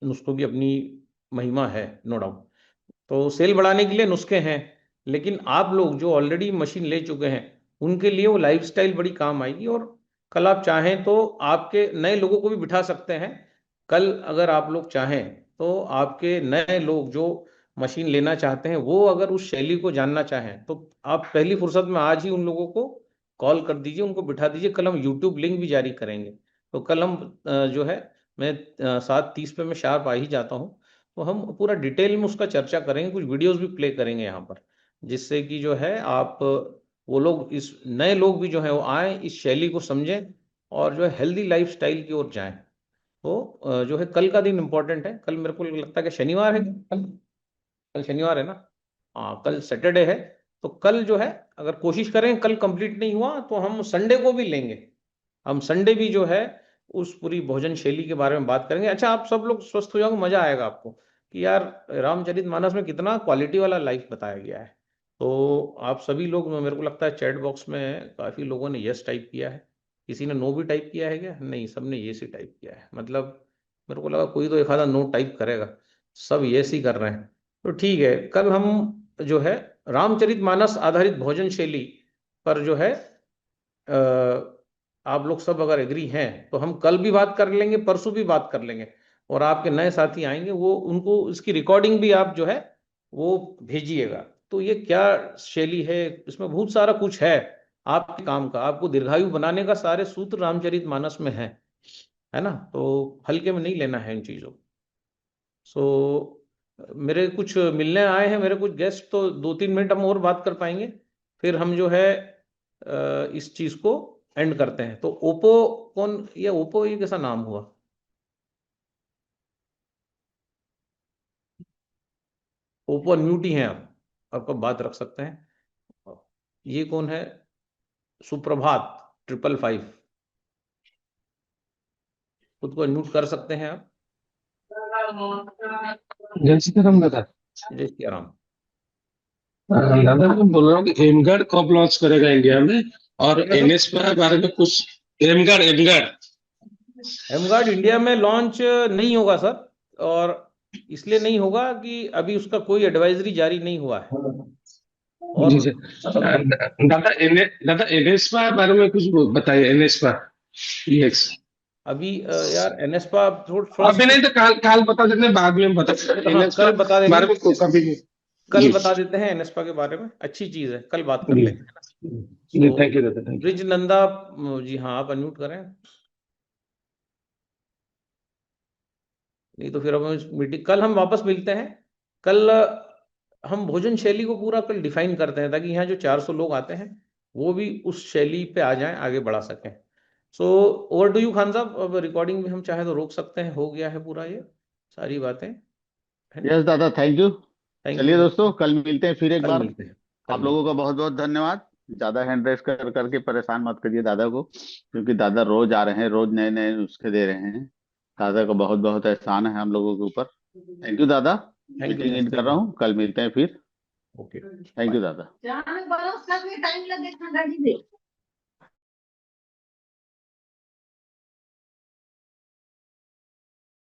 नुस्खों की अपनी महिमा है, नो डाउट। तो सेल बढ़ाने के लिए नुस्खे हैं, लेकिन आप लोग जो ऑलरेडी मशीन ले चुके हैं, उनके लिए वो लाइफस्टाइल बड़ी काम आएगी। और कल आप चाहें तो आपके नए लोगों को भी बिठा सकते हैं। कल अगर आप लोग चाहें तो आपके नए लोग जो मशीन लेना चाहते हैं, वो अगर उस शैली को जानना चाहें, तो आप पहली फुर्सत में आज ही उन लोगों को कॉल कर दीजिए, उनको बिठा दीजिए। कल हम यूट्यूब लिंक भी जारी करेंगे। तो कल हम जो है, मैं 7:30 पे मैं शार्प आ ही जाता हूँ, तो हम पूरा डिटेल में उसका चर्चा करेंगे, कुछ वीडियोस भी प्ले करेंगे यहाँ पर, जिससे कि जो है आप, वो लोग, इस नए लोग भी जो है वो आए, इस शैली को समझें और जो है हेल्दी लाइफ स्टाइल की ओर जाएं। तो जो है कल का दिन इंपॉर्टेंट है। कल मेरे को लगता है कि शनिवार है, कल कल शनिवार है ना। हाँ, कल सैटरडे है। तो कल जो है, अगर कोशिश करें, कल कंप्लीट नहीं हुआ तो हम संडे को भी लेंगे। हम संडे भी जो है उस पूरी भोजन शैली के बारे में बात करेंगे। अच्छा, आप सब लोग स्वस्थ हो जाओगे, मजा आएगा आपको कि यार रामचरितमानस में कितना क्वालिटी वाला लाइफ बताया गया है। तो आप सभी लोग, मेरे को लगता है चैट बॉक्स में काफी लोगों ने यस टाइप किया है। किसी ने नो भी टाइप किया है क्या? नहीं, सबने यस ही टाइप किया है। मतलब मेरे को लगा कोई तो एक आधा नो टाइप करेगा, सब यस ही कर रहे हैं। तो ठीक है, कल हम जो है रामचरितमानस आधारित भोजन शैली पर जो है, आप लोग सब अगर एग्री हैं तो हम कल भी बात कर लेंगे, परसों भी बात कर लेंगे। और आपके नए साथी आएंगे, वो उनको इसकी रिकॉर्डिंग भी आप जो है वो भेजिएगा। तो ये क्या शैली है, इसमें बहुत सारा कुछ है आपके काम का। आपको दीर्घायु बनाने का सारे सूत्र रामचरितमानस में है ना। तो हल्के में नहीं लेना है इन चीजों। सो मेरे कुछ मिलने आए हैं मेरे कुछ गेस्ट, तो 2-3 मिनट हम और बात कर पाएंगे, फिर हम जो है इस चीज को एंड करते हैं। तो ओप्पो, कौन ये ओप्पो, ये कैसा नाम हुआ? ओप्पो म्यूट ही हैं आप, आपका बात रख सकते हैं। ये कौन है? सुप्रभात 555, खुद को म्यूट कर सकते हैं आप। जय श्री राम दादा। जय श्री राम। दादा मैं बोल रहा हूँ कि एमगार्ड कब लॉन्च करेगा इंडिया में, और एनएस के बारे में कुछ। एमगार्ड एमगार्ड इंडिया में लॉन्च नहीं होगा सर, और इसलिए नहीं होगा कि अभी उसका कोई एडवाइजरी जारी नहीं हुआ है। और जी दादा एनएस के बारे में कुछ बताइए। एनएस अभी यार एनेस्पा थोड़ा अभी नहीं तो काल बता देते हैं, बाद में बता सकते हैं। हाँ, एनएसपा कल बता देंगे, बारे में कभी कल जी बता देते हैं एनेस्पा के बारे में, अच्छी चीज है, कल बात कर जी लेंगे, है ना। जी, तो थैंक यू दादा, thank you. Bridge Nanda ji, हाँ आप अनम्यूट करें, नहीं तो फिर हम मीटिंग कल हम वापस मिलते हैं। कल हम भोजन शैली को पूरा कल डिफाइन करते हैं, ताकि यहाँ जो 400 लोग आते हैं वो भी उस शैली पे आ जाएं, आगे बढ़ा सकें। So over to you Khan sahab, अब रिकॉर्डिंग में हम चाहे तो रोक सकते हैं, हो गया है पूरा ये सारी बातें, है ना। यस दादा, थैंक यू। थैंक चलिए यू, दोस्तों, कल मिलते हैं फिर एक कल बार। मिलते हैं, कल आप लोगों मिलते का बहुत बहुत धन्यवाद। ज्यादा हैंड रेस करके परेशान मत करिए दादा को, क्योंकि दादा रोज आ रहे हैं, रोज नए नए नुस्खे दे रहे हैं। दादा का बहुत बहुत एहसान है हम लोगों के ऊपर। थैंक यू दादा। हैं। Thank you meeting sir, end कर थैंक रहा यू। हूँ, कल मिलते हैं फिर। Okay, thank bye. यू दादा। टाइम लगे गाड़ी दे